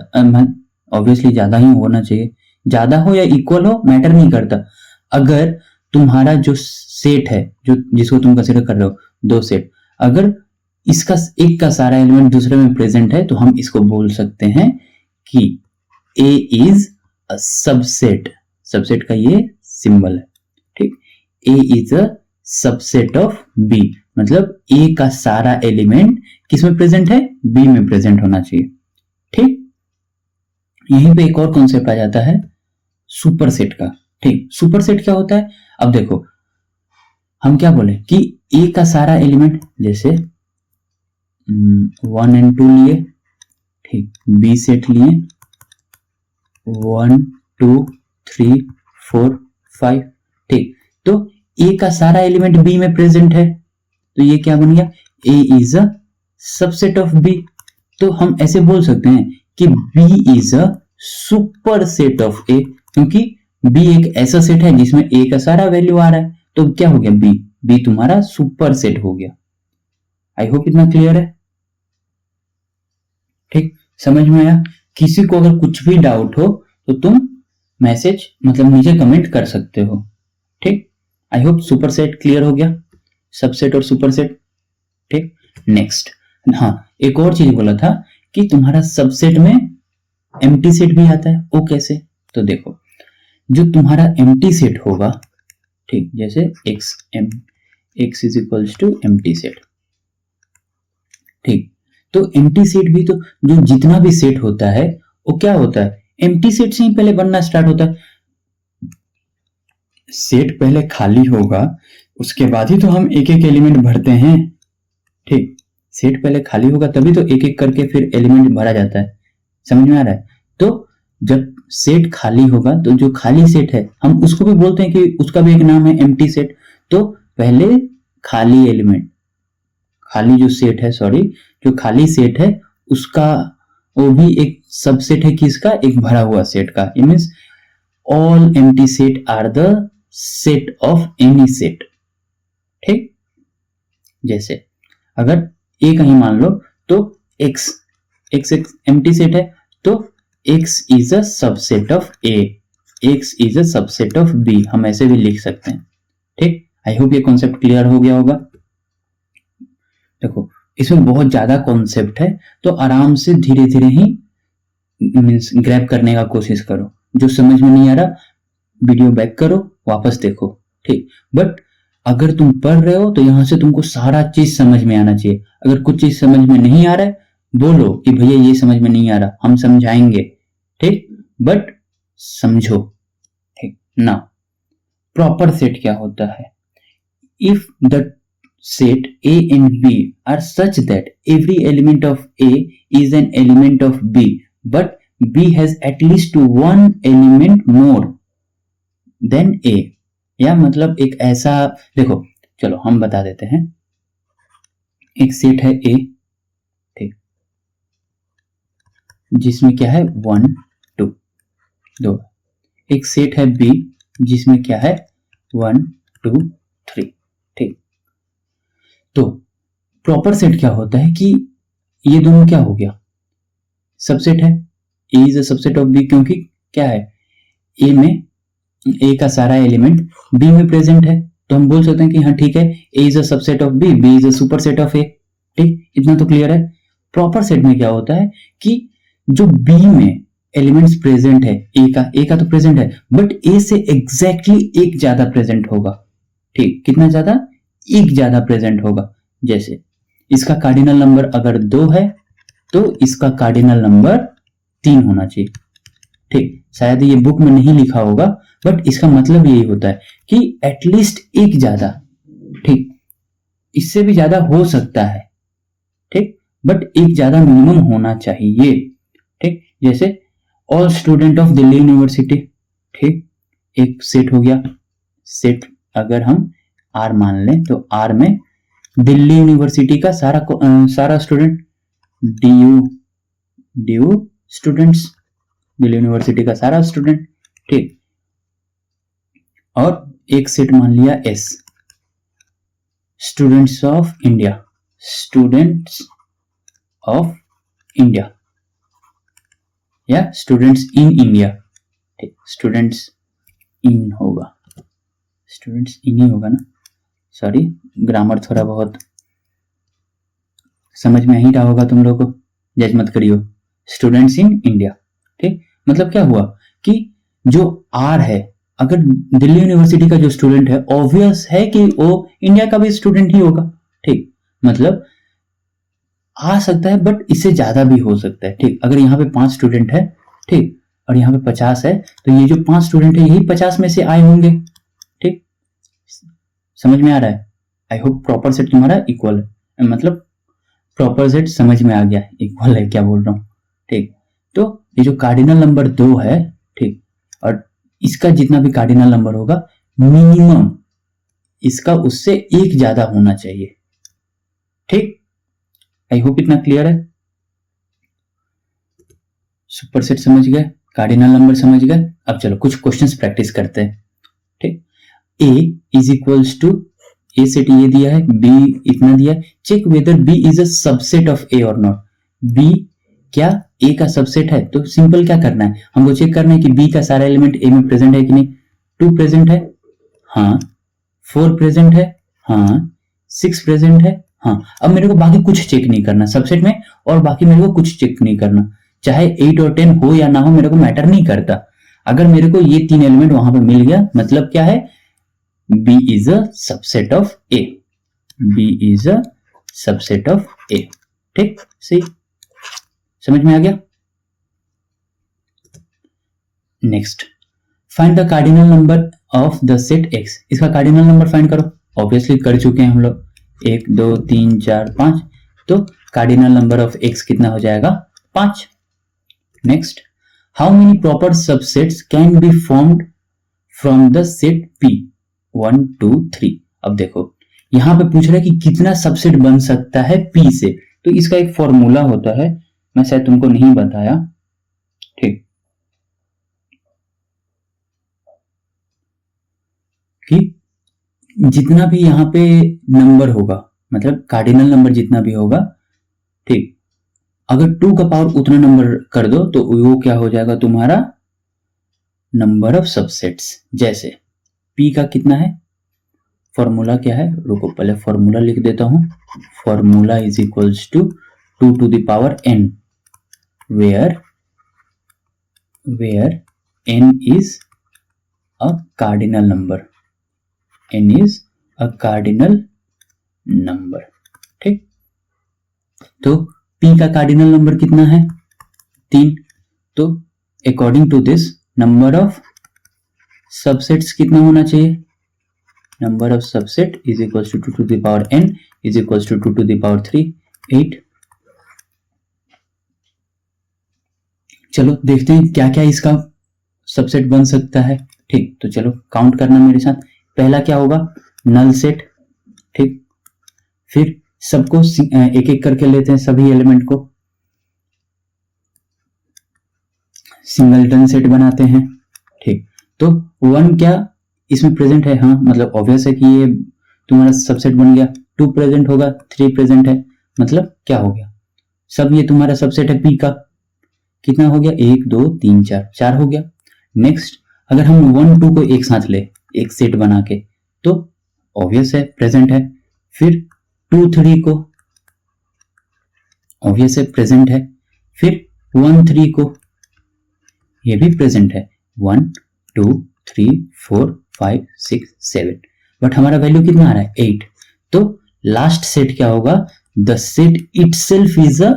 ऑब्वियसली ज्यादा ही होना चाहिए, ज्यादा हो या इक्वल हो मैटर नहीं करता। अगर तुम्हारा जो सेट है, जो जिसको तुम कंसीडर कर रहे हो, दो सेट, अगर इसका एक का सारा एलिमेंट दूसरे में प्रेजेंट है तो हम इसको बोल सकते हैं कि A is a subset. Subset का ये सिंबल है। ठीक, A is a subset of B। मतलब A का सारा एलिमेंट किसमें प्रेजेंट है? B में प्रेजेंट होना चाहिए। ठीक, यहीं पे एक और कॉन्सेप्ट आ जाता है सुपरसेट का। ठीक, सुपरसेट क्या होता है? अब देखो हम क्या बोले कि A का सारा एलिमेंट, जैसे 1 एंड 2 लिए, ठीक, B सेट लिए 1 2 3 4 5। ठीक, तो A का सारा एलिमेंट B में प्रेजेंट है, तो ये क्या बन गया? A is a subset of B। तो हम ऐसे बोल सकते हैं कि B is a super set of A, क्योंकि B एक ऐसा सेट है जिसमें A का सारा वैल्यू आ रहा है। तो क्या हो गया? B तुम्हारा सुपर सेट हो गया। आई होप इतना क्लियर है। ठीक, समझ में आया? किसी को अगर कुछ भी डाउट हो तो तुम मैसेज मतलब नीचे कमेंट कर सकते हो। ठीक, I hope super set clear हो गया, सबसेट और सुपर सेट। ठीक, नेक्स्ट, हाँ एक और चीज बोला था कि तुम्हारा सबसेट में एम्प्टी सेट भी आता है। वो कैसे? तो देखो जो तुम्हारा एम्प्टी सेट होगा, ठीक, जैसे x is equals to empty set. ठीक, तो एम्प्टी सेट भी तो जो जितना भी सेट होता है वो क्या होता है? एम्प्टी सेट से ही पहले बनना स्टार्ट होता है। सेट पहले खाली होगा उसके बाद ही तो हम एक एक एलिमेंट भरते हैं। ठीक, सेट पहले खाली होगा तभी तो एक एक करके फिर एलिमेंट भरा जाता है। समझ में आ रहा है? तो जब सेट खाली होगा तो जो खाली सेट है हम उसको भी बोलते हैं कि उसका भी एक नाम है एम्प्टी सेट। तो पहले खाली एलिमेंट, खाली जो सेट है, सॉरी, जो खाली सेट है उसका वो भी एक सबसेट है किसका, एक भरा हुआ सेट का। It means all empty set are the set of any set. ठीक, जैसे अगर ए कहीं मान लो तो x एक एम्प्टी सेट है तो x is a subset of a, x is a subset of b, हम ऐसे भी लिख सकते हैं। ठीक, आई होप ये कॉन्सेप्ट क्लियर हो गया होगा। देखो इसमें बहुत ज्यादा कॉन्सेप्ट है तो आराम से धीरे धीरे ही मीन्स ग्रैब करने का कोशिश करो। जो समझ में नहीं आ रहा वीडियो बैक करो, वापस देखो। ठीक, बट अगर तुम पढ़ रहे हो तो यहां से तुमको सारा चीज समझ में आना चाहिए। अगर कुछ चीज समझ में नहीं आ रहा है बोलो कि भैया ये समझ में नहीं आ रहा, हम समझाएंगे। ठीक, बट समझो। ठीक ना, प्रॉपर सेट क्या होता है? If the set A and B are such that every element of A is an element of B, but B has at least one element more than A। या मतलब एक ऐसा, देखो चलो हम बता देते हैं। एक सेट है A, ठीक, जिसमें क्या है 1 2 2। एक सेट है B जिसमें क्या है 1 2 3। ठीक, तो प्रॉपर सेट क्या होता है कि ये दोनों क्या हो गया, सबसेट है। A is a subset of B, क्योंकि क्या है ए में ए का सारा एलिमेंट बी में प्रेजेंट है, तो हम बोल सकते हैं कि हाँ ठीक है, A is a subset of B, B is a super set of A. ठीक, इतना तो क्लियर है। प्रॉपर सेट में क्या होता है कि जो बी में एलिमेंट्स प्रेजेंट है, ए का तो प्रेजेंट है, बट ए से एग्जैक्टली एक ज्यादा प्रेजेंट होगा। ठीक, कितना ज्यादा, एक ज्यादा प्रेजेंट होगा। जैसे इसका कार्डिनल नंबर अगर 2 है तो इसका कार्डिनल नंबर 3 होना चाहिए। ठीक, शायद ये बुक में नहीं लिखा होगा बट इसका मतलब यही होता है कि एटलीस्ट एक ज्यादा। ठीक, इससे भी ज्यादा हो सकता है, ठीक, बट एक ज्यादा मिनिमम होना चाहिए। ठीक, जैसे all student of Delhi university. ठीक, एक सेट हो गया। सेट अगर हम आर मान लें तो आर में दिल्ली यूनिवर्सिटी का सारा student, D students, Delhi university का सारा स्टूडेंट। ठीक, और एक सेट मान लिया S, students of India, students of India या स्टूडेंट्स इन इंडिया। ठीक, स्टूडेंट्स इन होगा, स्टूडेंट्स इन ही होगा ना, सॉरी ग्रामर थोड़ा बहुत समझ में ही रहा होगा तुम लोगों को, जज मत करियो। Students in India. ठीक, मतलब क्या हुआ कि जो आर है, अगर दिल्ली यूनिवर्सिटी का जो स्टूडेंट है ऑब्वियस है कि वो इंडिया का भी स्टूडेंट ही होगा। ठीक, मतलब आ सकता है बट इससे ज्यादा भी हो सकता है। ठीक, अगर यहाँ पे 5 स्टूडेंट है, ठीक, और यहाँ पे 50 है तो ये जो 5 स्टूडेंट है यही 50 में से आए होंगे। ठीक, समझ में आ रहा है? आई होप प्रॉपर सेट तुम्हारा इक्वल है, मतलब प्रॉपर सेट समझ में आ गया, इक्वल है क्या बोल रहा हूं। ठीक, तो ये जो कार्डिनल नंबर 2 है, ठीक, और इसका जितना भी कार्डिनल नंबर होगा मिनिमम इसका उससे एक ज्यादा होना चाहिए। ठीक, आई होप इतना क्लियर है। सुपर सेट समझ गए, कार्डिनल नंबर समझ गए। अब चलो कुछ क्वेश्चंस प्रैक्टिस करते हैं। ठीक, A is equals to, A set ये दिया है, बी इतना दिया है, check whether B is a subset of A और नॉट। बी क्या ए का सबसेट है? तो सिंपल क्या करना है, हमको चेक करना है कि बी का सारा एलिमेंट ए में प्रेजेंट है कि नहीं। 2 प्रेजेंट है, हाँ। 4 प्रेजेंट है, हाँ। 6 प्रेजेंट है, हाँ। अब मेरे को बाकी कुछ चेक नहीं करना सबसेट में, और बाकी मेरे को कुछ चेक नहीं करना, चाहे 8 और 10 हो या ना हो, मेरे को मैटर नहीं करता। अगर मेरे को ये 3 एलिमेंट वहां पे मिल गया मतलब क्या है, B is a subset of A, B is a subset of A। ठीक, सही, समझ में आ गया। Next, find the cardinal number of the set X। इसका कार्डिनल नंबर फाइंड करो, ऑब्वियसली कर चुके हैं हम लोग, 1 2 3 4 5, तो कार्डिनल नंबर ऑफ X कितना हो जाएगा 5। Next, how many proper subsets can be formed from the set P 1 2 3। अब देखो यहां पे पूछ रहा है कि कितना सबसेट बन सकता है पी से, तो इसका एक फॉर्मूला होता है, मैं शायद तुमको नहीं बताया, ठीक, कि जितना भी यहाँ पे नंबर होगा, मतलब कार्डिनल नंबर जितना भी होगा, ठीक, अगर 2 का पावर उतना नंबर कर दो तो वो क्या हो जाएगा तुम्हारा नंबर ऑफ सबसेट्स। जैसे p का कितना है, फॉर्मूला क्या है, रुको पहले फॉर्मूला लिख देता हूं, formula is equals to 2 to the power n, where n is a cardinal number, n is a cardinal number, ठीक। तो p का कार्डिनल नंबर कितना है 3, तो according to this number of subsets कितना होना चाहिए, number of subset is equals to 2 to the power n is equals to 2 to the power 3 8। चलो देखते हैं क्या क्या इसका सबसेट बन सकता है, ठीक। तो चलो काउंट करना मेरे साथ, पहला क्या होगा नल सेट, ठीक, फिर सबको एक एक करके लेते हैं, सभी एलिमेंट को सिंगलटन सेट बनाते हैं, ठीक। तो 1 क्या इसमें प्रेजेंट है, हाँ मतलब ऑब्वियस है कि ये तुम्हारा सबसेट बन गया, 2 प्रेजेंट होगा, 3 प्रेजेंट है, मतलब क्या हो गया सब ये तुम्हारा सबसेट है, पी का कितना हो गया 1 2 3 4 4 हो गया। नेक्स्ट अगर हम 1 2 को एक साथ ले एक सेट बना के तो ऑब्वियस है प्रेजेंट है, फिर 2 3 को ऑब्वियस है प्रेजेंट है, फिर 1 3 को ये भी प्रेजेंट है, 1 2 3 4 5 6 7, बट हमारा वैल्यू कितना आ रहा है 8। तो लास्ट सेट क्या होगा, the set itself is a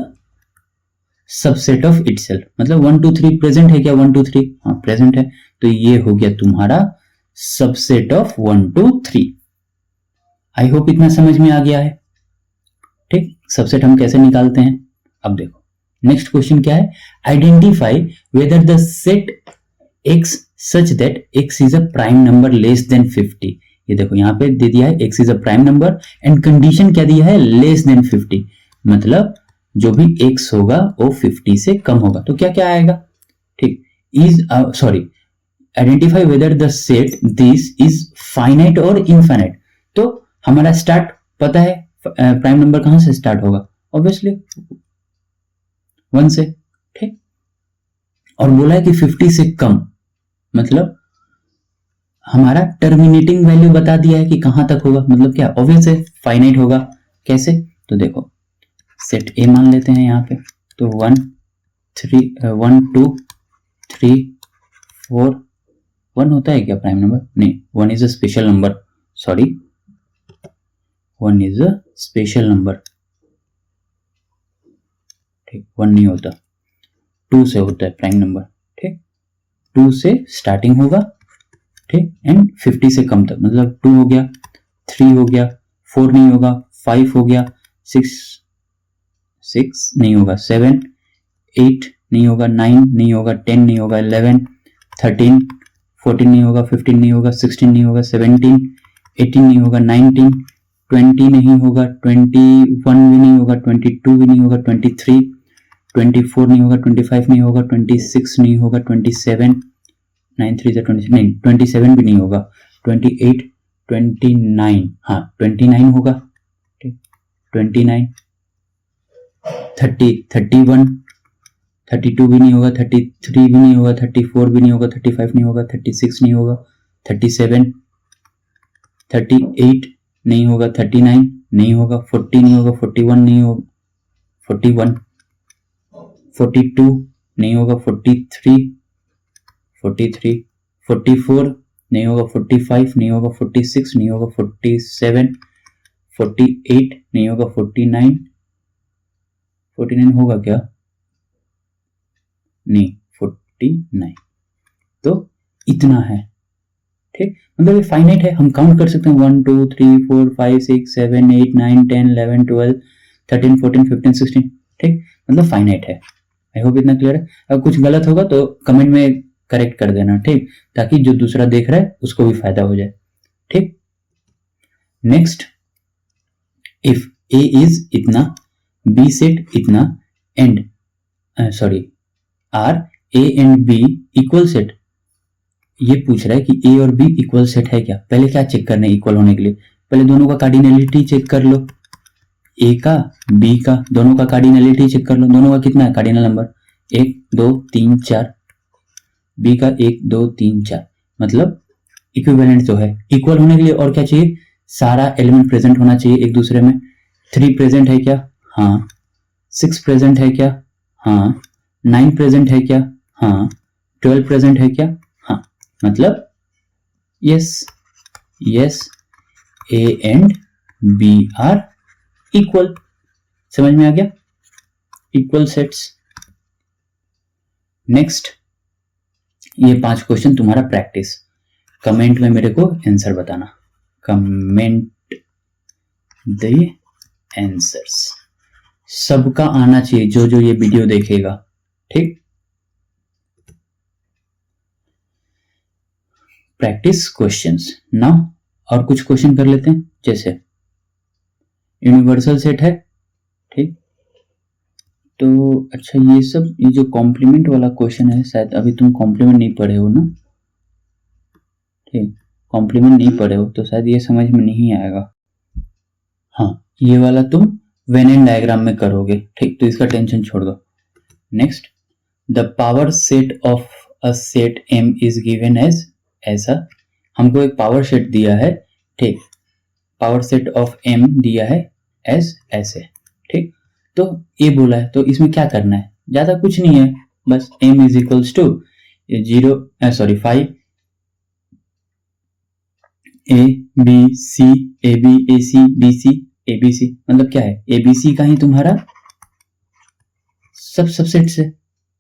subset of itself, मतलब 1 2 3 प्रेजेंट है क्या 1 2 3, हाँ प्रेजेंट है, तो ये हो गया तुम्हारा सबसेट ऑफ 1 2 3। आई होप इतना समझ में आ गया है, ठीक। सबसेट हम कैसे निकालते हैं, अब देखो नेक्स्ट क्वेश्चन क्या है, identify whether the set x such that x is a prime number less then 50। ये देखो यहाँ पे दे दिया है x is a prime number and condition क्या दिया है लेस देन 50, मतलब जो भी x होगा वो 50 से कम होगा, तो क्या क्या आएगा, ठीक, is sorry identify whether the set this is finite और इनफाइनाइट। तो हमारा स्टार्ट पता है प्राइम नंबर कहां से स्टार्ट होगा, ऑब्वियसली 1 से, ठीक, और बोला है कि 50 से कम, मतलब हमारा टर्मिनेटिंग वैल्यू बता दिया है कि कहां तक होगा, मतलब क्या ऑब्वियस है फाइनाइट होगा, कैसे, तो देखो सेट ए मान लेते हैं यहाँ पे, तो 1 2 3 4 1 होता है क्या प्राइम नंबर, नहीं 1 is a special number, sorry 1 is a special number, ठीक, 1 नहीं होता 2 से होता है प्राइम नंबर, ठीक, 2 से स्टार्टिंग होगा, ठीक, एंड 50 से कम तक, मतलब 2 हो गया 3 हो गया 4 नहीं होगा 5 हो गया 6 नहीं होगा 7 8 नहीं होगा 9 नहीं होगा 10 नहीं होगा 11 13 14 नहीं होगा 15 नहीं होगा 16 नहीं होगा 17 18 नहीं होगा 19 20 नहीं होगा 21 भी नहीं होगा 22 भी नहीं होगा 23 24 नहीं होगा 25 नहीं होगा 26 नहीं होगा 27 9 3 से 20 नहीं 27 भी नहीं होगा 28 29 हाँ 29 होगा, ठीक, 29 30 31 32 भी नहीं होगा 33 भी नहीं होगा 34 भी नहीं होगा 35 नहीं होगा 36 नहीं होगा 37 38 नहीं होगा 39 नहीं होगा 40 नहीं होगा 41 नहीं होगा 41 42 नहीं होगा 43 44 नहीं होगा 45 नहीं होगा 46 नहीं होगा 47 48 नहीं होगा 49 होगा क्या, नहीं 49, तो इतना है, ठीक, मतलब ये फाइनाइट है, हम काउंट कर सकते हैं 1 2 3 4 5 6 7 8 9 10 11 12 13 14 15 16, ठीक, मतलब फाइनाइट है, आई होप इतना क्लियर है। अगर कुछ गलत होगा तो कमेंट में करेक्ट कर देना, ठीक, ताकि जो दूसरा देख रहा है उसको भी फायदा हो जाए, ठीक। नेक्स्ट, इफ ए इज इतना, बी सेट इतना and are A and B equal set. ये पूछ रहा है कि ए और बी इक्वल सेट है क्या। पहले क्या चेक करना है इक्वल होने के लिए, पहले दोनों का कार्डिनलिटी चेक कर लो, ए का बी का, दोनों का कार्डिनलिटी चेक कर लो। दोनों का कितना है कार्डिनल नंबर, 1 2 3 4, बी का 1 2 3 4, मतलब इक्विवेलेंट तो है। इक्वल होने के लिए और क्या चाहिए, सारा एलिमेंट प्रेजेंट होना चाहिए एक दूसरे में। 3 प्रेजेंट है क्या, हाँ। 6 प्रेजेंट है क्या, हाँ। 9 प्रेजेंट है क्या, हाँ। 12 प्रेजेंट है क्या, हाँ। मतलब yes yes A and B are equal. समझ में आ गया, इक्वल सेट्स। नेक्स्ट, ये 5 क्वेश्चन तुम्हारा प्रैक्टिस, कमेंट में मेरे को आंसर बताना, कमेंट द आंसर्स। सबका आना चाहिए जो जो ये वीडियो देखेगा, ठीक। Practice questions now. और कुछ क्वेश्चन कर लेते हैं, जैसे यूनिवर्सल सेट है, ठीक। तो अच्छा, ये सब, ये जो कॉम्प्लीमेंट वाला क्वेश्चन है, शायद अभी तुम कॉम्प्लीमेंट नहीं पढ़े हो ना, ठीक। कॉम्प्लीमेंट नहीं पढ़े हो तो शायद ये समझ में नहीं आएगा। हाँ, ये वाला तुम वेन एंड डायग्राम में करोगे, ठीक, तो इसका टेंशन छोड़ दो। Next, the power set of a set M is given as, ऐसा हमको एक पावर सेट दिया है, ठीक, पावर सेट ऑफ एम दिया है एज ऐसे, ठीक। तो ए बोला है तो इसमें क्या करना है, ज्यादा कुछ नहीं है, बस M is equals to 5 A B C, A B A C B C A B C, मतलब क्या है, ए बी सी का ही तुम्हारा सब सबसेट से,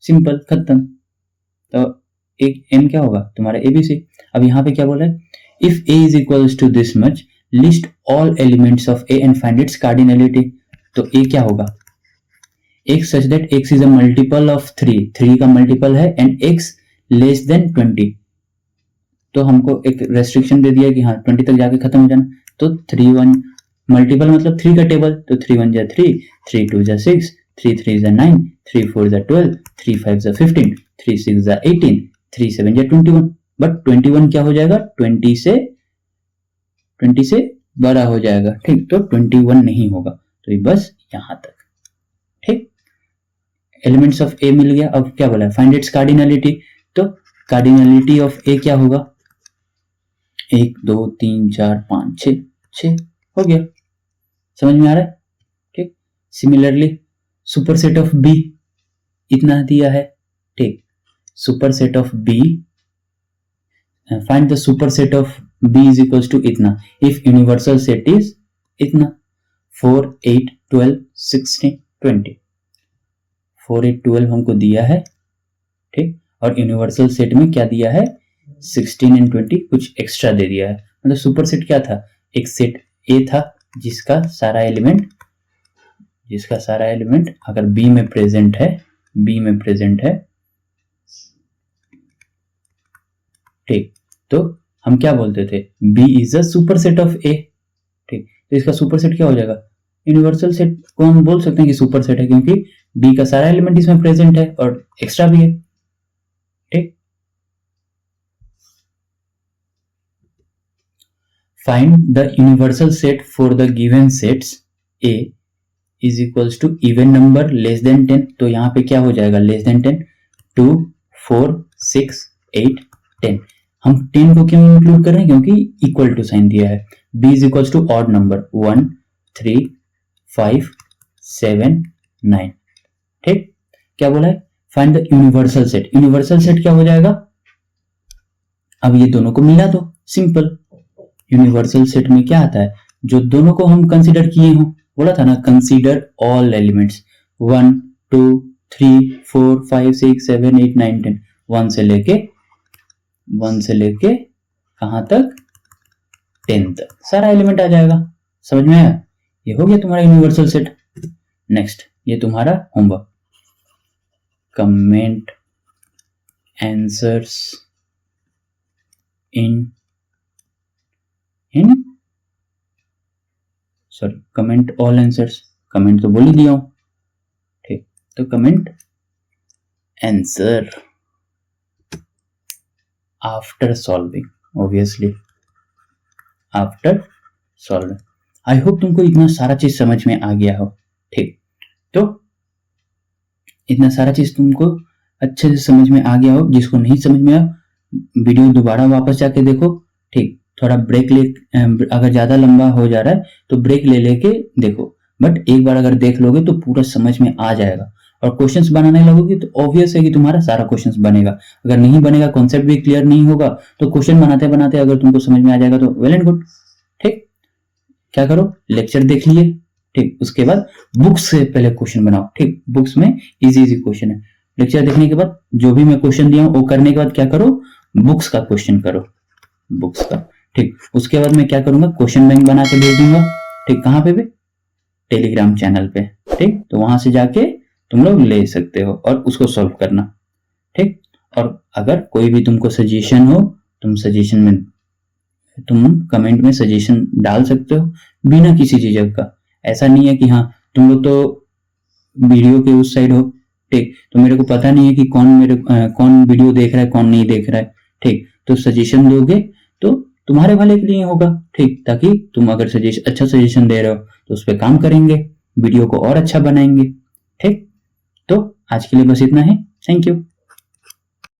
सिंपल, खत्म। तो एक एम क्या होगा तुम्हारा ए बी सी। अब यहाँ पे क्या बोला है, if A is equals to this much list all elements of A and find its cardinality. तो ए क्या होगा, x such that x is a multiple of 3 का मल्टीपल है एंड x लेस देन 20। तो हमको एक रेस्ट्रिक्शन दे दिया कि हाँ 20 तक जाके खत्म हो जाना। तो 3 1 मल्टीपल मतलब 3 का टेबल, तो 3 1 जा 3, 3 2 जा 6, 3 3 जा 9, 3 4 जा 12, 3 5 जा 15, 3 6 जा 18, 3 7 जा 21। बट 21 क्या हो जाएगा, 20 से बड़ा हो जाएगा, ठीक। तो 21 नहीं होगा, तो ये बस यहां तक, ठीक। एलिमेंट्स ऑफ ए मिल गया। अब क्या बोला है, फाइंड इट्स कार्डिनलिटी। तो कार्डिनलिटी ऑफ ए क्या होगा, 1 2 3 4 5 6 हो गया। समझ में आ रहा है, ठीक। सिमिलरली सुपरसेट ऑफ बी इतना दिया है, ठीक। Superset of B, find the superset of B is equals to इतना इफ यूनिवर्सल सेट इज इतना 4 8 12 16 20। 4 8 12 हमको दिया है, ठीक। और यूनिवर्सल सेट में क्या दिया है, 16 एंड 20 कुछ एक्स्ट्रा दे दिया है। मतलब सुपर सेट क्या था, एक सेट ए था जिसका सारा एलिमेंट अगर बी में प्रेजेंट है, ठीक। तो हम क्या बोलते थे, B is a super set of A, ठीक। तो इसका सुपर सेट क्या हो जाएगा, यूनिवर्सल सेट को हम बोल सकते हैं कि सुपर सेट है, क्योंकि बी का सारा एलिमेंट इसमें प्रेजेंट है और एक्स्ट्रा भी है, ठीक। Find the universal set for the given sets A is equals to even number less than 10। तो यहां पे क्या हो जाएगा, लेस देन 10, 2 4 6 8 10। हम 10 को क्यों इंक्लूड कर रहे हैं, क्योंकि इक्वल टू साइन दिया है। b is equals to odd number 1 3 5 7 9, ठीक। क्या बोला है, find the universal set. Universal set क्या हो जाएगा, अब ये दोनों को मिला दो, सिंपल। यूनिवर्सल सेट में क्या आता है, जो दोनों को हम कंसीडर किए हो, बोला था ना, कंसीडर ऑल एलिमेंट्स 1 2 3 4 5 6 7 8 9 10, 1 से लेके कहां तक, 10 तक सारा एलिमेंट आ जाएगा। समझ में आया, ये हो गया तुम्हारा यूनिवर्सल सेट। नेक्स्ट, ये तुम्हारा homework. Comment answers in sorry comment all answers, comment तो बोल ही दिया हूं, ठीक। तो comment answer after solving, obviously after solving. आई होप तुमको इतना सारा चीज समझ में आ गया हो, ठीक। तो इतना सारा चीज तुमको अच्छे से समझ में आ गया हो। जिसको नहीं समझ में आया वीडियो दोबारा वापस जाके देखो, ठीक। थोड़ा ब्रेक ले, अगर ज्यादा लंबा हो जा रहा है तो ब्रेक ले लेके देखो, बट एक बार अगर देख लोगे तो पूरा समझ में आ जाएगा। और क्वेश्चंस बनाने लगोगे तो ऑब्वियस है कि तुम्हारा सारा क्वेश्चंस बनेगा। अगर नहीं बनेगा, कॉन्सेप्ट भी क्लियर नहीं होगा, तो क्वेश्चन बनाते बनाते अगर तुमको समझ में आ जाएगा तो वेल एंड गुड, ठीक। क्या करो, लेक्चर देख लिए, ठीक। उसके बाद बुक्स से पहले क्वेश्चन बनाओ, ठीक। बुक्स में इजी इजी क्वेश्चन है। लेक्चर देखने के बाद जो भी मैं क्वेश्चन दिया हूं वो करने के बाद क्या करो, बुक्स का क्वेश्चन करो, बुक्स का, ठीक। उसके बाद मैं क्या करूंगा, क्वेश्चन बैंक बना के भेज दूंगा, ठीक। कहां पे भी, टेलीग्राम चैनल पे, ठीक। तो वहां से जाके तुम लोग ले सकते हो और उसको सॉल्व करना, ठीक। और अगर कोई भी तुमको सजेशन हो, तुम कमेंट में सजेशन डाल सकते हो बिना किसी झिझक का। ऐसा नहीं है कि हाँ तुम लोग तो वीडियो के उस साइड हो, ठीक, तो मेरे को पता नहीं है कि कौन वीडियो देख रहा है कौन नहीं देख रहा है, ठीक। तो सजेशन दोगे तो तुम्हारे भले के लिए होगा, ठीक। ताकि तुम अगर अच्छा सजेशन दे रहे हो तो उस पर काम करेंगे, वीडियो को और अच्छा बनाएंगे, ठीक। तो आज के लिए बस इतना ही, थैंक यू।